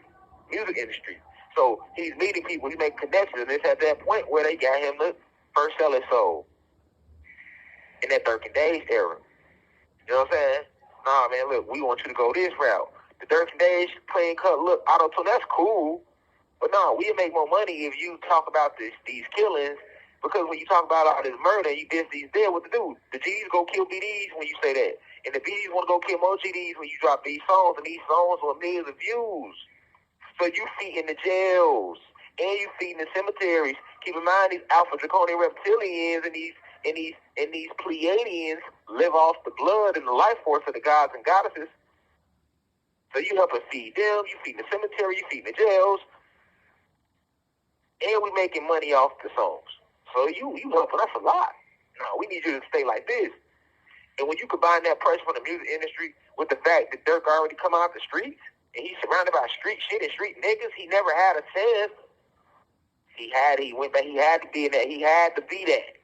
music industry. So he's meeting people. He making connections. And it's at that point where they got him the first selling soul. In that Durk and Dej era. You know what I'm saying? Nah, man, look, we want you to go this route. The Durk and Dej clean cut look, auto-tune, that's cool. But no, we'll make more money if you talk about these killings, because when you talk about all this murder and you diss these dead, what to do? The G's go kill BDs when you say that. And the BDs want to go kill more GDs when you drop these songs, and these songs are millions of views. So you feeding the jails, and you feeding the cemeteries. Keep in mind, these alpha draconian reptilians and these Pleiadians live off the blood and the life force of the gods and goddesses. So you help us feed them, you feed the cemetery, you feed the jails, and we making money off the songs. So you helping us a lot. No, we need you to stay like this. And when you combine that pressure from the music industry with the fact that Durk already come out the streets, and he's surrounded by street shit and street niggas, he never had a chance. He went back, he had to be in that, he had to be that.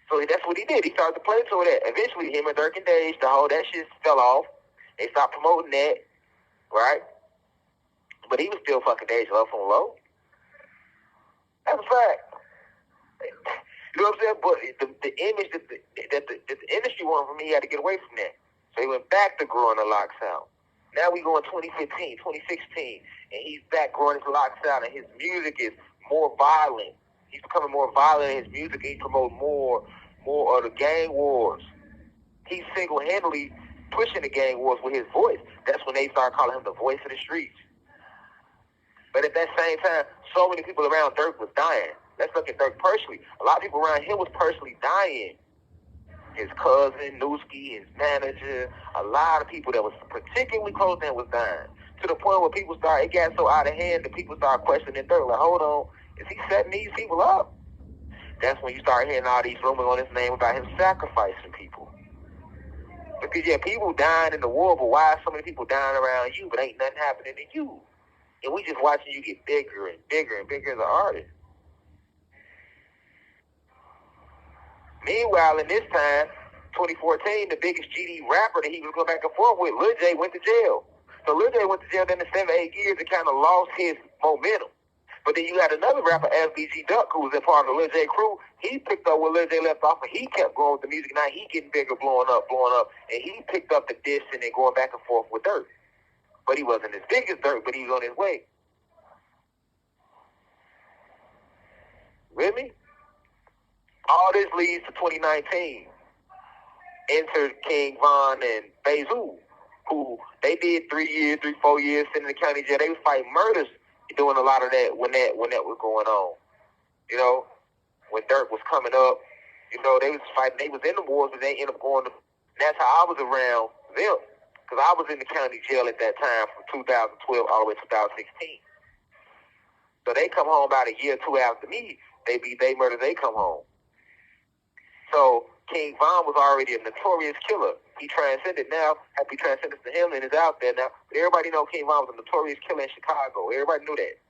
So that's what he did. He started to play to that. Eventually, him and Durk and Dej, the whole that shit fell off. They stopped promoting that, right? But he was still fucking Deja Loaf on low. That's a fact. You know what I'm saying? But the image that the industry wanted from me, he had to get away from that. So he went back to growing the locks out. Now we go in 2015, 2016, and he's back growing his locks out, and his music is more violent. He's becoming more violent in his music, and he's promoting more of the gang wars. He's single-handedly pushing the gang wars with his voice. That's when they start calling him the voice of the streets. But at that same time, so many people around Durk was dying. Let's look at Durk personally. A lot of people around him was personally dying. His cousin, Newski, his manager, a lot of people that was particularly close to him was dying. To the point where it got so out of hand that people started questioning Durk. Like, hold on, is he setting these people up? That's when you start hearing all these rumors on his name about him sacrificing people. Because, yeah, people dying in the war, but why are so many people dying around you, but ain't nothing happening to you? And we just watching you get bigger and bigger and bigger as an artist. Meanwhile, in this time, 2014, the biggest GD rapper that he was going back and forth with, Lil J, went to jail. So Lil J went to jail in the 7-8 years and kind of lost his momentum. But then you had another rapper, Big Durk, who was a part of the Lil J crew. He picked up where Lil J left off, and he kept going with the music. Now he getting bigger, blowing up. And he picked up the dissing and going back and forth with Durk. But he wasn't as big as Durk, but he was on his way. With me? All this leads to 2019. Entered King Von and Bezu, who they did 4 years sitting in the county jail. They was fighting murders, doing a lot of that when that was going on. You know, when Durk was coming up, you know, they was fighting. They was in the wars, but they ended up going to. That's how I was around them, because I was in the county jail at that time from 2012 all the way to 2016. So they come home about a year or two after me. They murder. They come home. So King Von was already a notorious killer. He transcended now. Happy transcendence to him, and is out there now. But everybody know King Von was a notorious killer in Chicago. Everybody knew that.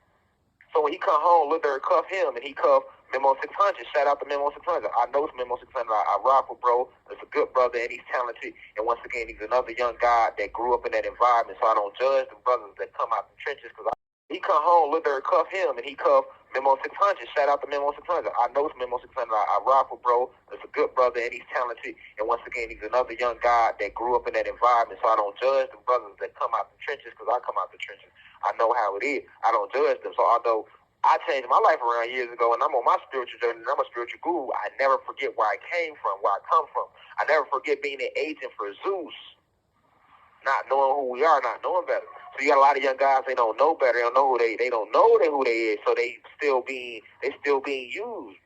So when he come home, Lil Durk cuffed him, and he cuffed Memo 600, shout out to Memo 600. I know it's Memo 600. I rock with bro. It's a good brother and he's talented. And once again, he's another young guy that grew up in that environment. So I don't judge the brothers that come out the trenches because he come home, Lil Durk cuff him, and he cuff Memo 600. Shout out to Memo 600. I know it's Memo 600. I rock with bro. It's a good brother and he's talented. And once again, he's another young guy that grew up in that environment. So I don't judge the brothers that come out the trenches because I come out the trenches. I know how it is. I don't judge them. So although I changed my life around years ago, and I'm on my spiritual journey, and I'm a spiritual guru, I never forget where I came from, where I come from. I never forget being an agent for Zeus, not knowing who we are, not knowing better. So you got a lot of young guys, they don't know better, they don't know who they don't know who they is, so they still being used.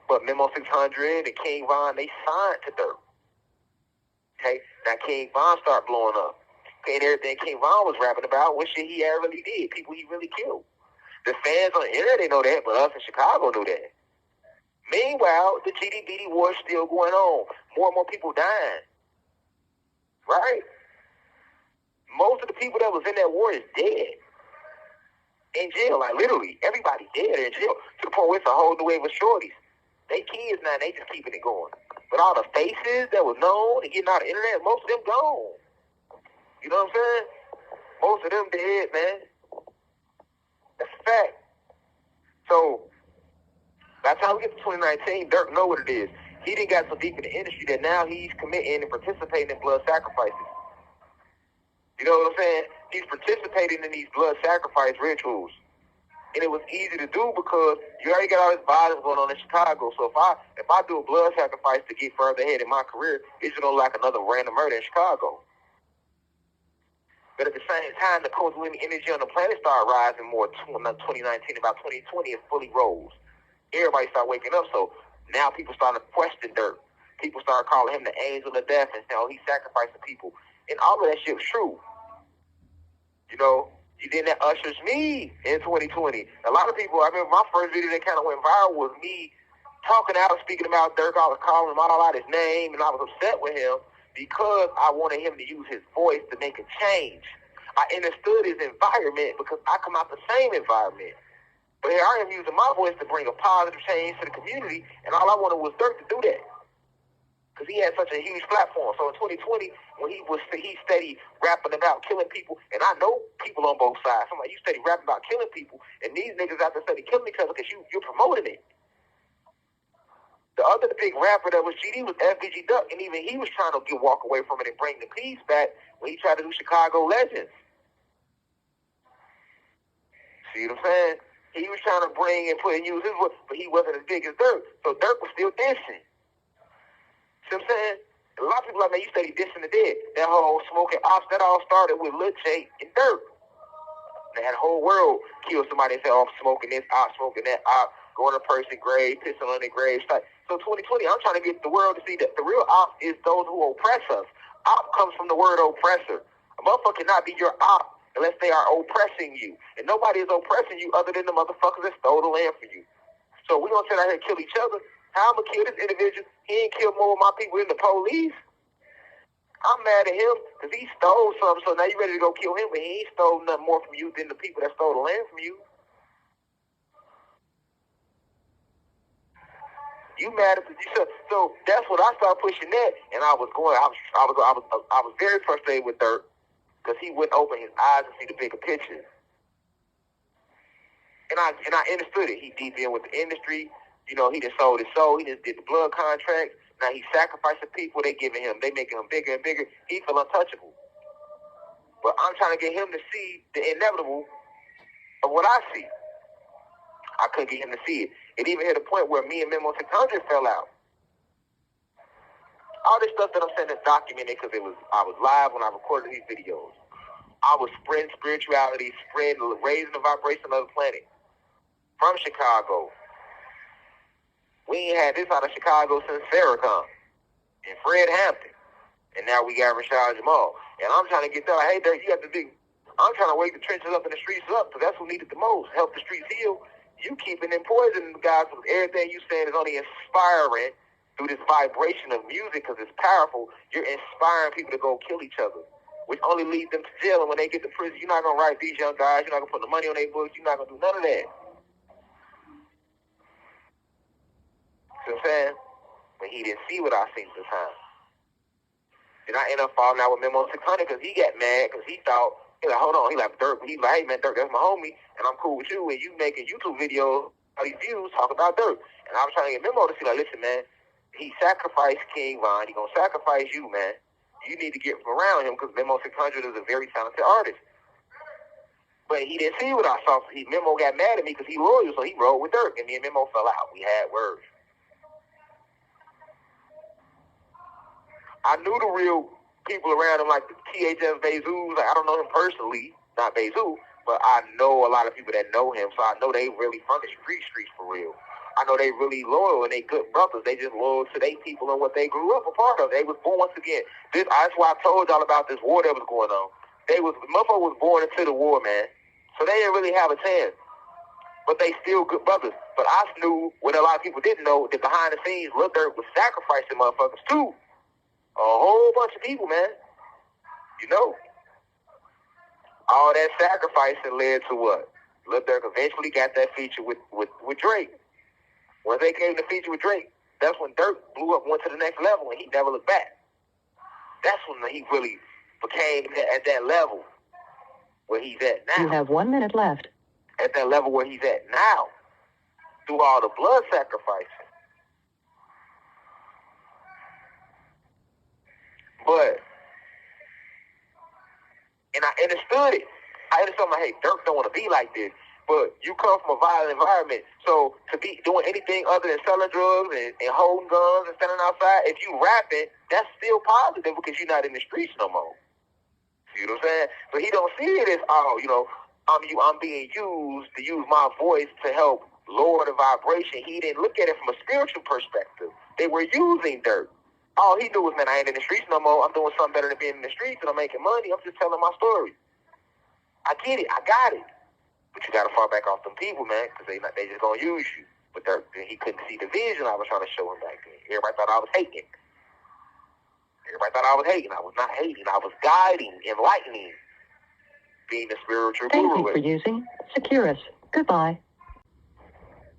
But Memo 600 and King Von, they signed to Durk. Okay, now King Von started blowing up. And everything King Von was rapping about was shit he really did, people he really killed. The fans on the internet, they know that, but us in Chicago knew that. Meanwhile, the GDBD war is still going on. More and more people dying. Right? Most of the people that was in that war is dead. In jail, like literally. Everybody dead in jail. To the point where it's a whole new wave of shorties. They kids now, they just keeping it going. But all the faces that was known and getting out of the internet, most of them gone. You know what I'm saying? Most of them dead, man. That's a fact. So, by the time we get to 2019, Durk know what it is. He done got so deep in the industry that now he's committing and participating in blood sacrifices. You know what I'm saying? He's participating in these blood sacrifice rituals. And it was easy to do because you already got all this violence going on in Chicago. So if I do a blood sacrifice to get further ahead in my career, it's going to look like another random murder in Chicago. But at the same time, the Kundalini energy on the planet started rising more in 2019. About 2020, it fully rose. Everybody started waking up. So now people started to question Durk. People started calling him the angel of death and saying, oh, he sacrificed people. And all of that shit was true. You know, then that ushers me in 2020. A lot of people, I remember my first video that kind of went viral was me talking out, speaking about Durk. I was calling him out his name, and I was upset with him because I wanted him to use his voice to make a change. I understood his environment because I come out the same environment. But here I am using my voice to bring a positive change to the community, and all I wanted was Durk to do that. Because he had such a huge platform. So in 2020, when he steady rapping about killing people, and I know people on both sides. I'm like, you steady rapping about killing people, and these niggas out there steady killing each other because you're promoting it. The other big rapper that was GD was Big Durk, and even he was trying to walk away from it and bring the peace back when he tried to do Chicago Legends. See what I'm saying? He was trying to bring and put and use his voice, but he wasn't as big as Durk. So Durk was still dissing. See what I'm saying? A lot of people like, man, you steady dissing the dead. That whole smoking ops, that all started with Lil J and Durk. That whole world killed somebody and said, oh, I'm smoking this op, smoking that op, going to a person's grave, pissing on their grave. So 2020, I'm trying to get the world to see that the real op is those who oppress us. Op comes from the word oppressor. A motherfucker cannot be your op unless they are oppressing you. And nobody is oppressing you other than the motherfuckers that stole the land from you. So we're going to sit out here and kill each other. How I'm going to kill this individual? He ain't killed more of my people than the police. I'm mad at him because he stole something, so now you ready to go kill him, but he ain't stole nothing more from you than the people that stole the land from you. You mad at the so that's what I started pushing that, and I was very frustrated with Durk because he wouldn't open his eyes and see the bigger picture. And I understood it. He deep in with the industry. You know, he just sold his soul. He just did the blood contracts. Now he's sacrificing people. They making him bigger and bigger. He feel untouchable. But I'm trying to get him to see the inevitable of what I see. I couldn't get him to see it. It even hit a point where me and Memo 600 fell out. All this stuff that I'm saying is documented because I was live when I recorded these videos. I was spreading spirituality, raising the vibration of the planet from Chicago. We ain't had this out of Chicago since Farrakhan and Fred Hampton. And now we got Rashad Jamal. And I'm trying to get that. Like, hey, Durk, you got to do. I'm trying to wake the trenches up and the streets up because that's who needed the most. Help the streets heal. You keeping them poisoning the guys with everything you saying is only inspiring through this vibration of music because it's powerful. You're inspiring people to go kill each other, which only leads them to jail. And when they get to prison, you're not going to write these young guys. You're not going to put the money on their books. You're not going to do none of that. See what I'm saying? But he didn't see what I seen at the time. Then I ended up falling out with Memo 600 because he got mad because he thought, he like, hold on, he like, Durk, he like, hey man, Durk, that's my homie, and I'm cool with you, and you making YouTube videos, all these views, talk about Durk. And I was trying to get Memo to see, like, listen, man, he sacrificed King Von, he gonna sacrifice you, man. You need to get from around him because Memo 600 is a very talented artist. But he didn't see what I saw. Memo got mad at me because he loyal, so he rolled with Durk, and me and Memo fell out. We had words. I knew the real people around him, like the THF Bezoos. Like, I don't know him personally, not Bezu, but I know a lot of people that know him, so I know they really from the streets for real. I know they really loyal and they good brothers. They just loyal to their people and what they grew up a part of. They was born, once again, that's why I told y'all about this war that was going on. Motherfucker was born into the war, man. So they didn't really have a chance. But they still good brothers. But I knew what a lot of people didn't know, that behind the scenes, Lil Durk was sacrificing motherfuckers too. A whole bunch of people, man. You know. All that sacrificing led to what? Lil Durk eventually got that feature with Drake. When they came to feature with Drake, that's when Durk blew up, went to the next level, and he never looked back. That's when he really became at that level where he's at now. You have 1 minute left. At that level where he's at now, through all the blood sacrificing. But, and I understood it. I understood, hey, Durk don't want to be like this. But you come from a violent environment, so to be doing anything other than selling drugs and holding guns and standing outside, if you rapping, that's still positive because you're not in the streets no more. See what I'm saying? So he don't see it as, I'm being used to use my voice to help lower the vibration. He didn't look at it from a spiritual perspective. They were using Durk. All he knew was, man, I ain't in the streets no more. I'm doing something better than being in the streets, and I'm making money. I'm just telling my story. I get it. I got it. But you got to fall back off them people, man, because they just going to use you. But he couldn't see the vision I was trying to show him back then. Everybody thought I was hating. I was not hating. I was guiding, enlightening, being the spiritual guru. Thank you for using Securus. Goodbye.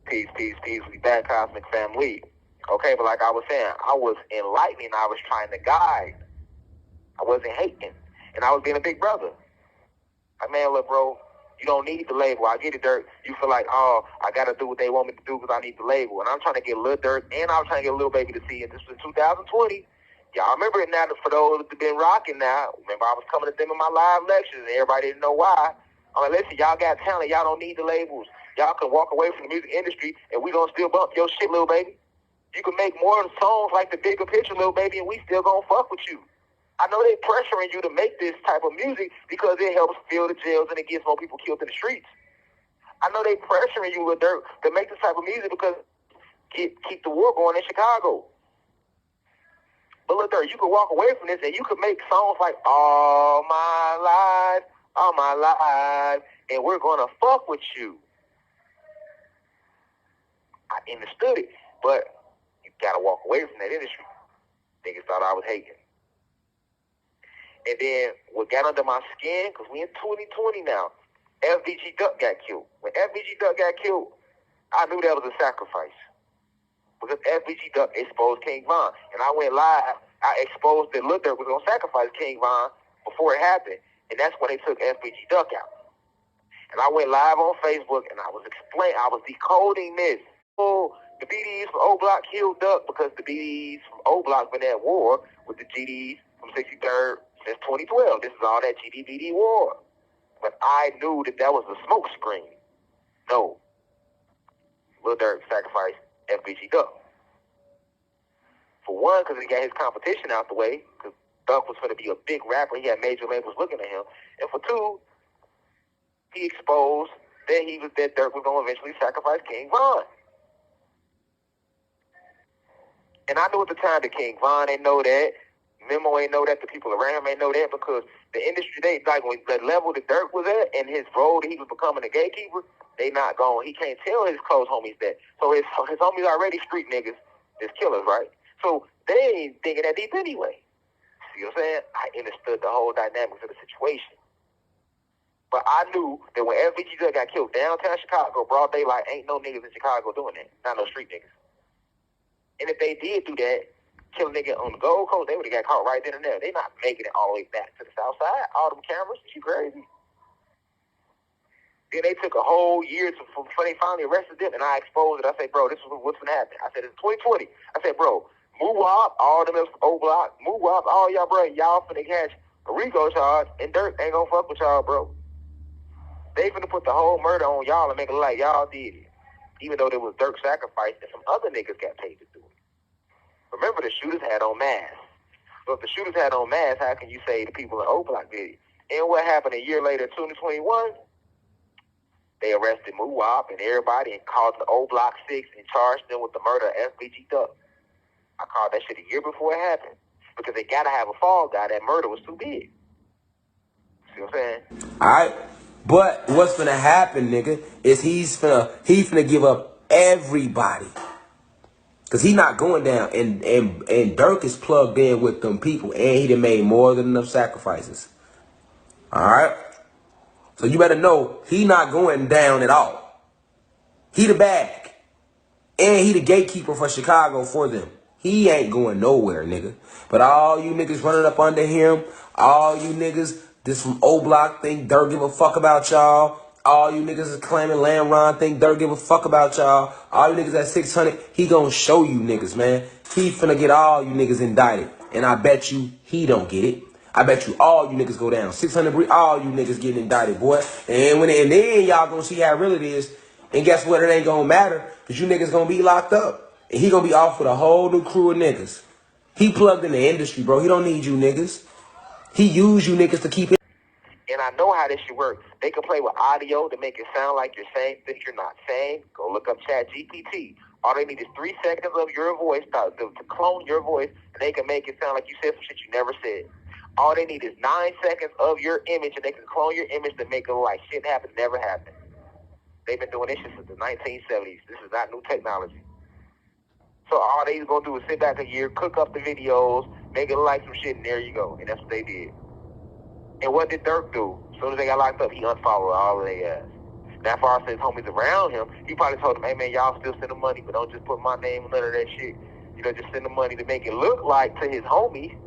Peace. We back, Cosmic Family. Okay, but like I was saying, I was enlightening. I was trying to guide. I wasn't hating. And I was being a big brother. Like, man, look, bro, you don't need the label. I get it, Durk. You feel like, oh, I got to do what they want me to do because I need the label. And I'm trying to get Lil Durk, and I was trying to get Lil Baby to see it. This was in 2020. Y'all remember it now, for those that have been rocking now. Remember, I was coming to them in my live lectures, and everybody didn't know why. I'm like, listen, y'all got talent. Y'all don't need the labels. Y'all can walk away from the music industry, and we going to still bump your shit, Lil Baby. You can make more songs like The Bigger Picture, Lil Baby, and we still going to fuck with you. I know they pressuring you to make this type of music because it helps fill the jails and it gets more people killed in the streets. I know they pressuring you, Lil Durk, to make this type of music because keep the war going in Chicago. But Lil Durk, you could walk away from this and you could make songs like All My Life, and we're gonna fuck with you. I understood it, but you gotta walk away from that industry. Niggas thought I was hating. And then what got under my skin, because we in 2020 now, FBG Duck got killed. When FBG Duck got killed, I knew that was a sacrifice. Because FBG Duck exposed King Von. And I went live. I exposed that Lil Durk was going to sacrifice King Von before it happened. And that's when they took FBG Duck out. And I went live on Facebook and I was decoding this. Oh, the BDs from O Block killed Duck because the BDs from O Block been at war with the GDs from 63rd since 2012. This is all that GDBD war. But I knew that was a smoke screen. No. Lil Durk sacrificed FBG Duck. For one, because he got his competition out the way, because Duck was going to be a big rapper. He had major labels looking at him. And for two, he exposed that Durk was going to eventually sacrifice King Von. And I knew at the time that King Von ain't know that. Memo ain't know that. The people around him ain't know that because the industry, when the level that Durk was at and his role that he was becoming a gatekeeper, they not going. He can't tell his close homies that. So his homies already street niggas, is killers, right? So they ain't thinking that deep anyway. See what I'm saying? I understood the whole dynamics of the situation. But I knew that when FBG got killed downtown Chicago, broad daylight, ain't no niggas in Chicago doing that. Not no street niggas. And if they did do that, kill a nigga on the Gold Coast, they would have got caught right then and there. They not making it all the way back to the south side. All them cameras, you crazy. Then they took a whole year before they finally arrested them, and I exposed it. I said, bro, this is what's going to happen. I said, it's 2020. I said, bro, move up, all them old block, move up, all y'all, bro, y'all finna catch a RICO charge, and Durk ain't gonna fuck with y'all, bro. They finna put the whole murder on y'all and make it like y'all did it. Even though there was Durk sacrifice and some other niggas got paid to do it. Remember, the shooters had on masks. So if the shooters had on masks, how can you say the people in old block did it? And what happened a year later, 2021? They arrested Muwab and everybody and called the old block 6 and charged them with the murder of SBG Duck. I called that shit a year before it happened because they gotta have a fall guy. That murder was too big. See what I'm saying? All right, but what's gonna happen, nigga, is he's finna give up everybody, cause he not going down, and Durk is plugged in with them people, and he done made more than enough sacrifices. All right, so you better know he not going down at all. He the bag, and he the gatekeeper for Chicago for them. He ain't going nowhere, nigga. But all you niggas running up under him, all you niggas, this from O Block think Durk give a fuck about y'all. All you niggas is claiming Lamron think Durk give a fuck about y'all. All you niggas at 600, he gonna show you niggas, man. He finna get all you niggas indicted. And I bet you he don't get it. I bet you all you niggas go down. 600, all you niggas getting indicted, boy. And then y'all gonna see how real it is. And guess what? It ain't gonna matter, because you niggas gonna be locked up. And he gonna be off with a whole new crew of niggas. He plugged in the industry, bro. He don't need you niggas. He use you niggas to keep it. And I know how this shit works. They can play with audio to make it sound like you're saying things you're not saying. Go look up ChatGPT. All they need is 3 seconds of your voice to clone your voice, and they can make it sound like you said some shit you never said. All they need is 9 seconds of your image, and they can clone your image to make it like shit happened, never happened. They've been doing this shit since the 1970s. This is not new technology. So all they gonna do is sit back a year, cook up the videos, make it like some shit, and there you go. And that's what they did. And what did Durk do? As soon as they got locked up, he unfollowed all of their ass. Now, as far as his homies around him, he probably told them, hey, man, y'all still send the money, but don't just put my name on none of that shit. You know, just send the money to make it look like to his homies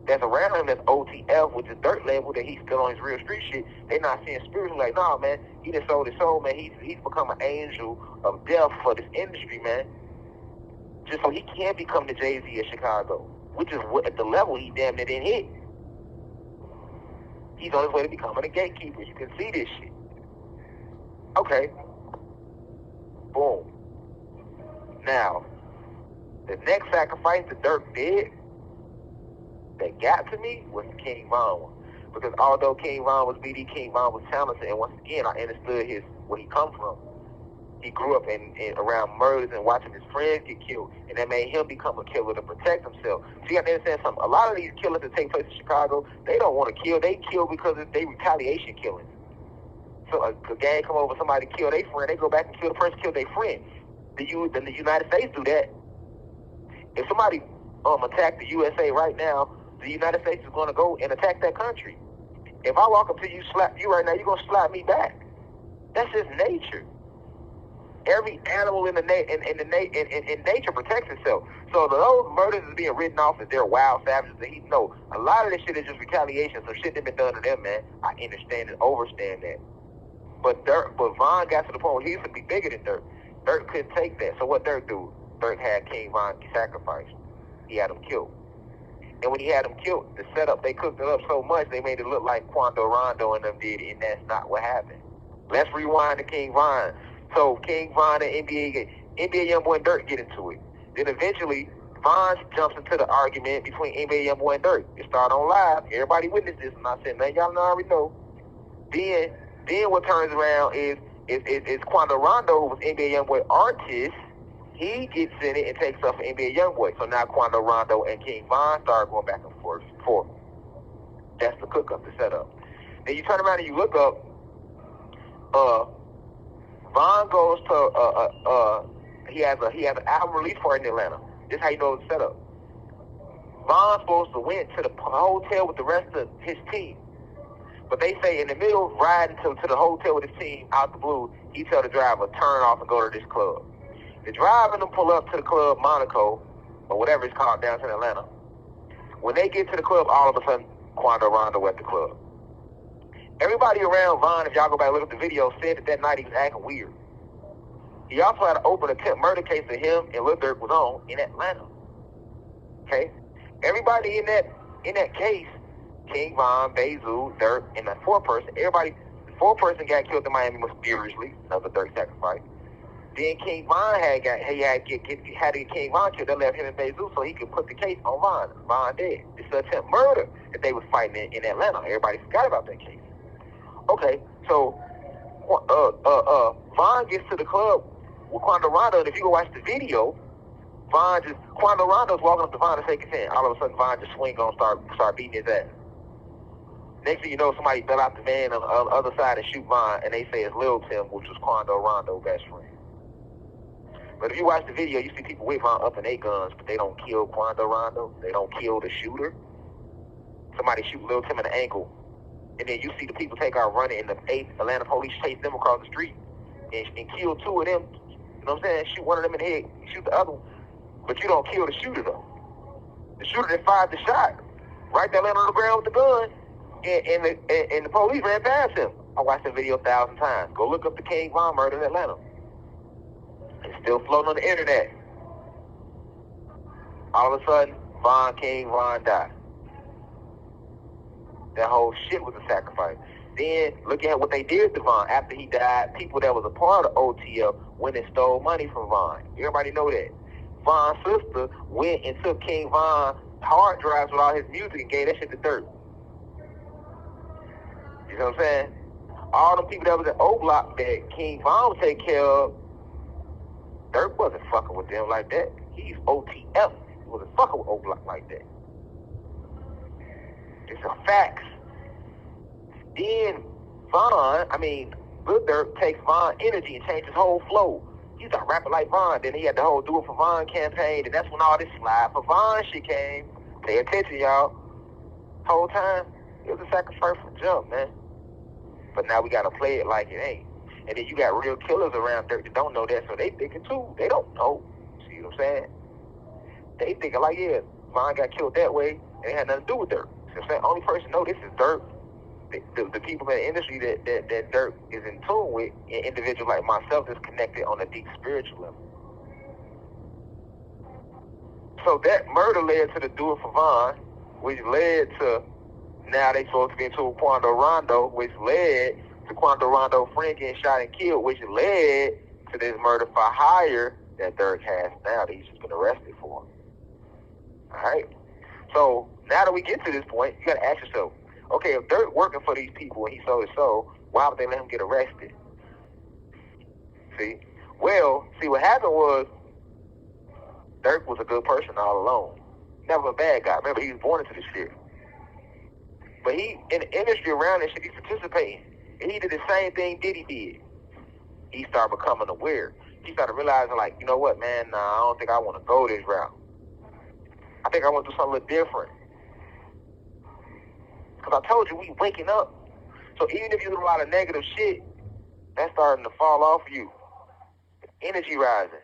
that's around him, that's OTF, which is Dirt label, that he's still on his real street shit. They not seeing spiritually like, nah, man, he done sold his soul, man. He's become an angel of death for this industry, man. Just so he can become the Jay-Z of Chicago, which is what, at the level he damn near didn't hit. He's on his way to becoming a gatekeeper. You can see this shit. Okay. Boom. Now, the next sacrifice that Durk did that got to me was the King Von one. Because although King Von was BD, King Von was talented, and once again, I understood where he come from. He grew up in around murders and watching his friends get killed, and that made him become a killer to protect himself. So you got to understand something. A lot of these killers that take place in Chicago, they don't want to kill. They kill because they retaliation killings. So a gang come over, somebody kill their friend, they go back and kill the person, kill their friend. The United States do that. If somebody attack the USA right now, the United States is going to go and attack that country. If I walk up to you, slap you right now, you're going to slap me back. That's just nature. Every animal in nature protects itself. So those murders is being written off as they're wild savages. And a lot of this shit is just retaliation. So shit that been done to them, man. I understand and overstand that. But Von got to the point where he used to be bigger than Durk. Durk couldn't take that. So what Durk do? Durk had King Von sacrificed. He had him killed. And when he had him killed, the setup, they cooked it up so much, they made it look like Quando Rondo and them did it, and that's not what happened. Let's rewind to King Von. So King Von and NBA Youngboy and Durk get into it. Then eventually, Von jumps into the argument between NBA Youngboy and Durk. It started on live. Everybody witnessed this, and I said, man, y'all already know. Then what turns around is Quando Rondo, who was NBA Youngboy artist. He gets in it and takes up for NBA Youngboy. So now Quando Rondo and King Von start going back and forth. That's the cook-up, the setup. Then you turn around and you look up, Von goes to he has an album release party in Atlanta. This is how you know it's set up. Von's supposed to went to the hotel with the rest of his team. But they say in the middle of riding to the hotel with his team out the blue, he tell the driver, turn off and go to this club. The driver and them pull up to the club Monaco, or whatever it's called downtown Atlanta. When they get to the club, all of a sudden, Quando Rondo at the club. Everybody around Von, if y'all go back and look at the video, said that night he was acting weird. He also had to open a attempt murder case that him and Lil Durk was on in Atlanta. Okay? Everybody in that case, King Von, Bezu, Durk, and the four-person, the four-person got killed in Miami mysteriously, another Durk sacrifice. Then King Von had to get King Von killed. They left him and Bezu so he could put the case on Von. Von dead. It's an attempt murder that they was fighting in Atlanta. Everybody forgot about that case. Okay, so Von gets to the club with Quando Rondo, and if you go watch the video, Quando Rondo's walking up to Von to shake his hand. All of a sudden, Von just swing on, start beating his ass. Next thing you know, somebody fell out the van on the other side and shoot Von, and they say it's Lil Tim, which was Quando Rondo's best friend. But if you watch the video, you see people with Von up in their guns, but they don't kill Quando Rondo. They don't kill the shooter. Somebody shoot Lil Tim in the ankle. And then you see the people take out running, and the 8th Atlanta police chase them across the street and kill 2 of them. You know what I'm saying? Shoot one of them in the head, shoot the other one. But you don't kill the shooter, though. The shooter that fired the shot, right there laying on the ground with the gun, and the police ran past him. I watched the video 1,000 times. Go look up the King Von murder in Atlanta. It's still floating on the internet. All of a sudden, King Von died. That whole shit was a sacrifice. Then, look at what they did to Von. After he died, people that was a part of OTL went and stole money from Von. Everybody know that. Von's sister went and took King Von hard drives with all his music and gave that shit to Durk. You know what I'm saying? All the people that was at O-Block that King Von would take care of, Durk wasn't fucking with them like that. He's OTL. He wasn't fucking with O-Block like that. It's a facts. Then Lil Durk takes Von energy and changes his whole flow. He started rapping like Von. Then he had the whole Do It For Von campaign, and that's when all this Slide For Von shit came. Pay attention, y'all. Whole time, it was a sacrifice from jump, man. But now we gotta play it like it ain't. And then you got real killers around Durk that don't know that, so they thinking too. They don't know. See what I'm saying? They thinking like, yeah, Von got killed that way, and it had nothing to do with Durk. So I'm saying, only person know this is Durk. The people in the industry that Durk is in tune with, and individuals like myself that's connected on a deep spiritual level. So that murder led to the Do It For Von, which led to now they supposed to be into Quando Rondo, which led to Quando Rondo friend getting shot and killed, which led to this murder for hire that Durk has now that he's just been arrested for. Alright? So now that we get to this point, you gotta ask yourself, okay, if Durk working for these people and he sold his soul, why would they let him get arrested? See? Well, what happened was Durk was a good person all along. Never a bad guy. Remember, he was born into this shit. But he, in the industry around this shit, he's participating. And he did the same thing Diddy did. He started becoming aware. He started realizing, like, you know what, man, nah, I don't think I want to go this route. I think I want to do something a little different. Because I told you, we waking up. So even if you do a lot of negative shit, that's starting to fall off you. Energy rising.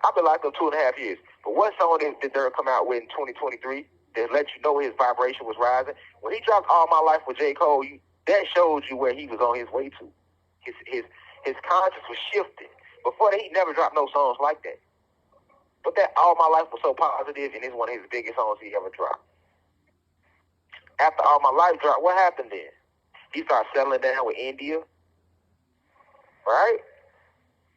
I've been locked up 2.5 years. But what song did Durk come out with in 2023 that let you know his vibration was rising? When he dropped All My Life with J. Cole, that showed you where he was on his way to. His conscience was shifting. Before that, he never dropped no songs like that. But that All My Life was so positive, and it's one of his biggest songs he ever dropped. After All My Life dropped, what happened then? He started settling down with India. Right?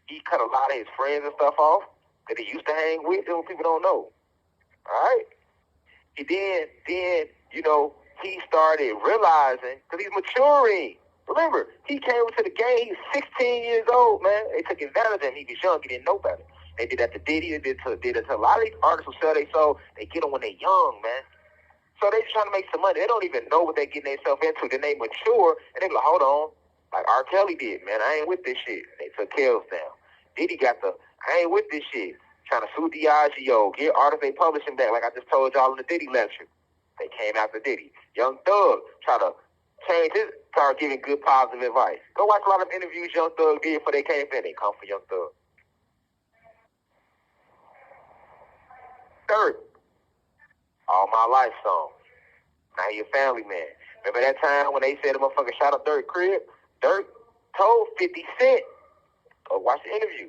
He cut a lot of his friends and stuff off that he used to hang with. Those people don't know. Alright? He then, he started realizing, because he's maturing. Remember, he came into the game, he was 16 years old, man. They took advantage of him. He was young, he didn't know better. They did that to Diddy, they did it to a lot of these artists who sell their soul. They get them when they're young, man. So they just trying to make some money. They don't even know what they're getting themselves into. Then they mature, and they be like, hold on. Like R. Kelly did, man. I ain't with this shit. They took Kells down. Diddy got I ain't with this shit. Trying to sue Diageo, get artists they publishing back, like I just told y'all in the Diddy lecture. They came after Diddy. Young Thug try to change start giving good positive advice. Go watch a lot of interviews Young Thug did before they came in. They come for Young Thug. Durk. All My Life song. Now he a family man. Remember that time when they said the motherfucker shot up Durk crib? Durk told 50 Cent, watch the interview,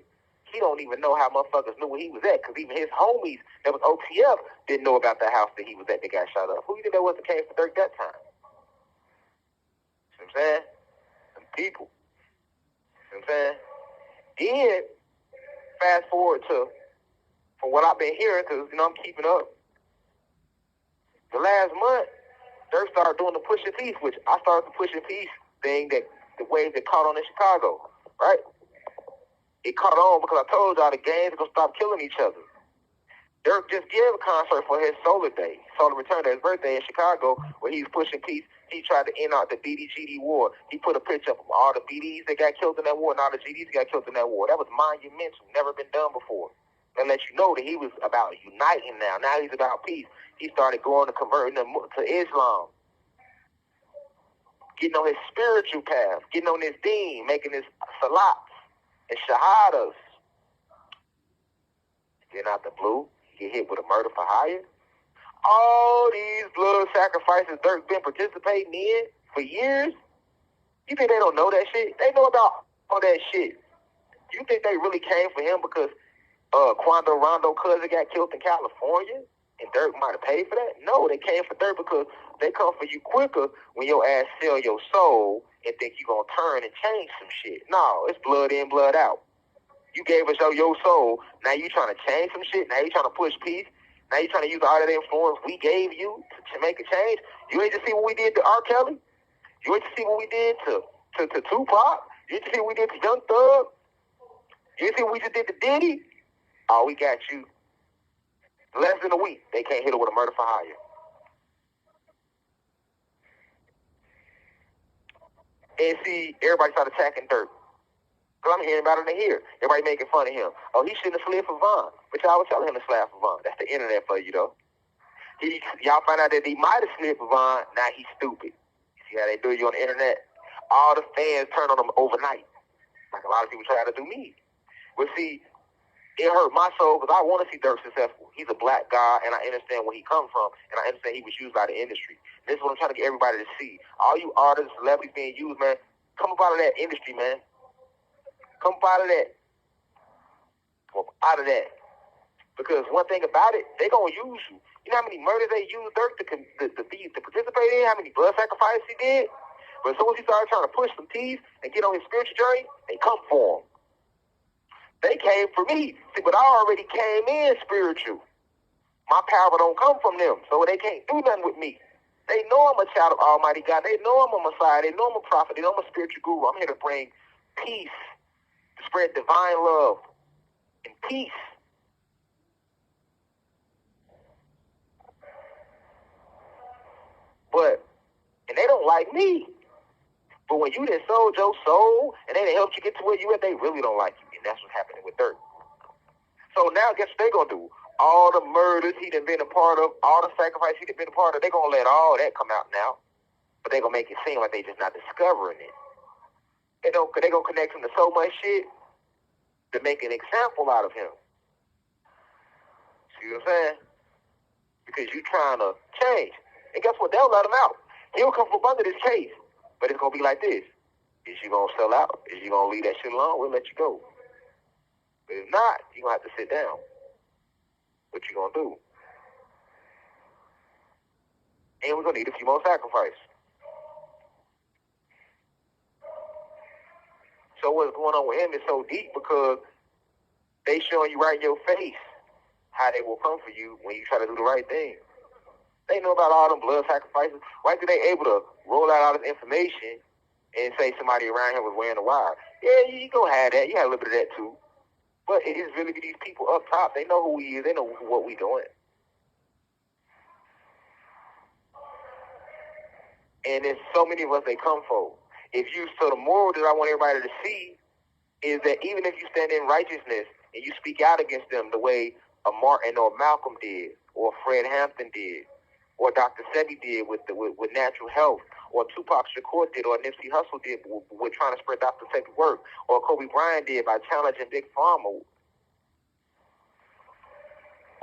he don't even know how motherfuckers knew where he was at, because even his homies that was OTF didn't know about the house that he was at that got shot up. Who you think that was that came for Durk that time? See what I'm saying? Some people. See what I'm saying? Then, fast forward to, from what I've been hearing, because, I'm keeping up, the last month, Durk started doing the Pushing Peace, which I started the Pushing Peace thing, that the wave that caught on in Chicago, right? It caught on because I told y'all the gangs are going to stop killing each other. Durk just gave a concert for his Solar Day, Solar Return to his birthday in Chicago, where he's pushing peace. He tried to end out the BD-GD war. He put a picture up of all the BDs that got killed in that war and all the GDs that got killed in that war. That was monumental, never been done before. That lets you know that he was about uniting now. Now he's about peace. He started going to converting them to Islam, getting on his spiritual path, getting on his deen, making his salats and shahadas. Then out the blue, get hit with a murder for hire. All these blood sacrifices Durk been participating in for years. You think they don't know that shit? They know about all that shit. You think they really came for him because Quando Rondo cousin got killed in California and Durk might have paid for that? No, they came for Durk because they come for you quicker when your ass sell your soul and think you gonna turn and change some shit. No, it's blood in, blood out. You gave us your soul. Now you trying to change some shit. Now you trying to push peace. Now you trying to use all that influence we gave you to make a change. You ain't to see what we did to R. Kelly. You ain't to see what we did to Tupac. You ain't to see what we did to Young Thug. You ain't to see what we just did to Diddy. Oh, we got you. Less than a week, they can't hit her with a murder for hire. And see, everybody started attacking Durk. Because I'm hearing about it in here. Everybody making fun of him. Oh, he shouldn't have slid for Vaughn. But y'all was telling him to slide for Vaughn. That's the internet for you, though. Y'all find out that he might have slid for Vaughn. Now he's stupid. You see how they do you on the internet? All the fans turn on him overnight. Like a lot of people try to do me. But see, it hurt my soul because I want to see Durk successful. He's a black guy, and I understand where he comes from, and I understand he was used by the industry. This is what I'm trying to get everybody to see. All you artists, celebrities being used, man, come up out of that industry, man. Come up out of that. Come up out of that. Because one thing about it, they going to use you. You know how many murders they used Durk to participate in? How many blood sacrifices he did? But as soon as he started trying to push some teeth and get on his spiritual journey, they come for him. They came for me. See, but I already came in spiritual. My power don't come from them, so they can't do nothing with me. They know I'm a child of Almighty God. They know I'm a Messiah. They know I'm a prophet. They know I'm a spiritual guru. I'm here to bring peace, to spread divine love and peace. And they don't like me. But when you done sold your soul and they done helped you get to where you at, they really don't like you. And that's what's happening with Durk. So now guess what they gonna do? All the murders he done been a part of, all the sacrifice he done been a part of, they gonna let all that come out now. But they gonna make it seem like they just not discovering it. They gonna connect him to so much shit to make an example out of him. See what I'm saying? Because you trying to change. And guess what? They'll let him out. He'll come from under this case. But it's going to be like this. Is you going to sell out? Is you going to leave that shit alone? We'll let you go. But if not, you're going to have to sit down. What you going to do? And we're going to need a few more sacrifices. So what's going on with him is so deep because they showing you right in your face how they will come for you when you try to do the right thing. They know about all them blood sacrifices. Why are they able to roll out all this information and say somebody around here was wearing the wire? Yeah, you gonna have that. You have a little bit of that too. But it is really these people up top. They know who he is. They know what we doing. And there's so many of us they come for. So the moral that I want everybody to see is that even if you stand in righteousness and you speak out against them the way a Martin or Malcolm did, or Fred Hampton did, or Dr. Sebi did with natural health, or Tupac Shakur did, or Nipsey Hussle did with trying to spread Dr. Sebi's work, or Kobe Bryant did by challenging Big Pharma,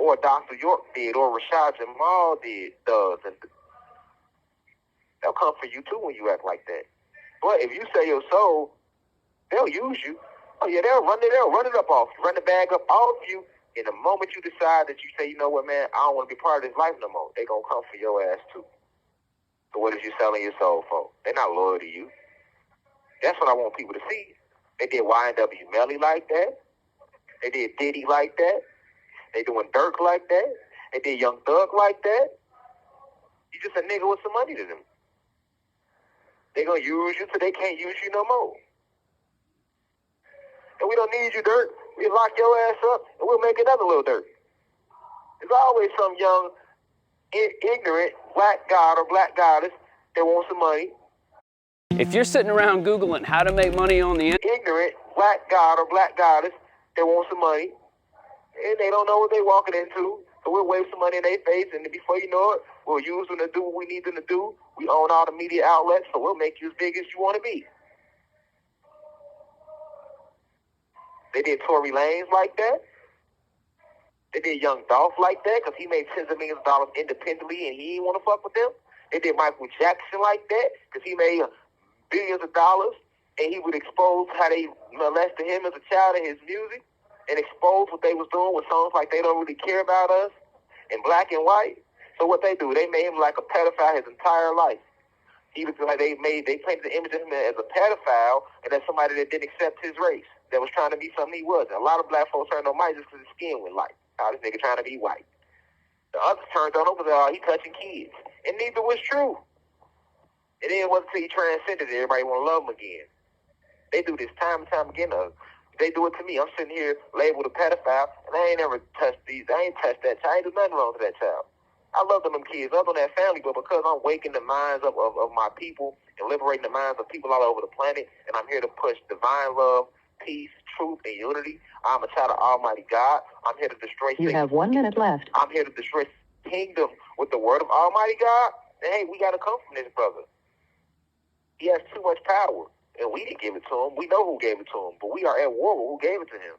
or Dr. York did, or Rashad Jamal does, and they'll come for you too when you act like that. But if you sell your soul, they'll use you. Oh yeah, they'll run it up off you, run the bag up off you. And the moment you decide that you say, you know what, man, I don't want to be part of this life no more, they gonna come for your ass too. So what is you selling your soul for? They're not loyal to you. That's what I want people to see. They did YNW Melly like that. They did Diddy like that. They doing Durk like that. They did Young Thug like that. You just a nigga with some money to them. They gonna use you till they can't use you no more. And we don't need you, Durk. We lock your ass up and we'll make another little Durk. There's always some young, ignorant black god or black goddess that wants some money. If you're sitting around Googling how to make money on the internet, Ignorant black god or black goddess that wants some money, and they don't know what they're walking into. So we'll wave some money in their face, and before you know it, we'll use them to do what we need them to do. We own all the media outlets, so we'll make you as big as you want to be. They did Tory Lanez like that. They did Young Dolph like that because he made tens of millions of dollars independently and he didn't want to fuck with them. They did Michael Jackson like that because he made billions of dollars and he would expose how they molested him as a child in his music and expose what they was doing with songs like They Don't Really Care About Us in black and white. So what they do, they made him like a pedophile his entire life. He was like they painted the image of him as a pedophile and as somebody that didn't accept his race, that was trying to be something he wasn't. A lot of black folks turned on Mike just because his skin went light. How this nigga trying to be white. The others turned on him because he touching kids. And neither was true. And then it wasn't until he transcended it, everybody want to love him again. They do this time and time again. They do it to me. I'm sitting here labeled a pedophile, and I ain't never touched these. I ain't touched that child. I ain't do nothing wrong to that child. I love them kids. I love that family, but because I'm waking the minds of my people and liberating the minds of people all over the planet, and I'm here to push divine love, peace, truth, and unity. I'm a child of Almighty God. I'm here to destroy You Satan. have 1 minute left. I'm here to destroy kingdom with the word of Almighty God. And hey, we got to come from this brother. He has too much power, and we didn't give it to him. We know who gave it to him, but we are at war with who gave it to him.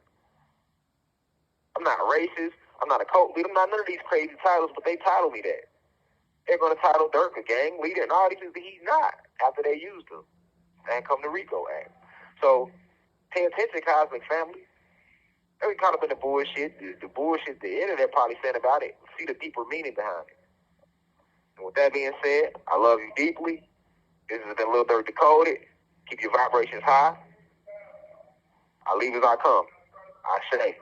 I'm not racist. I'm not a cult leader. I'm not none of these crazy titles, but they title me that. They're going to title Durk a gang leader and all these things, but he's not after they used him. And come the RICO Act. So pay attention, Cosmic family. Every caught up in the bullshit, the bullshit the internet probably said about it. See the deeper meaning behind it. And with that being said, I love you deeply. This has been Lil Durk Decoded. Keep your vibrations high. I leave as I come. I say.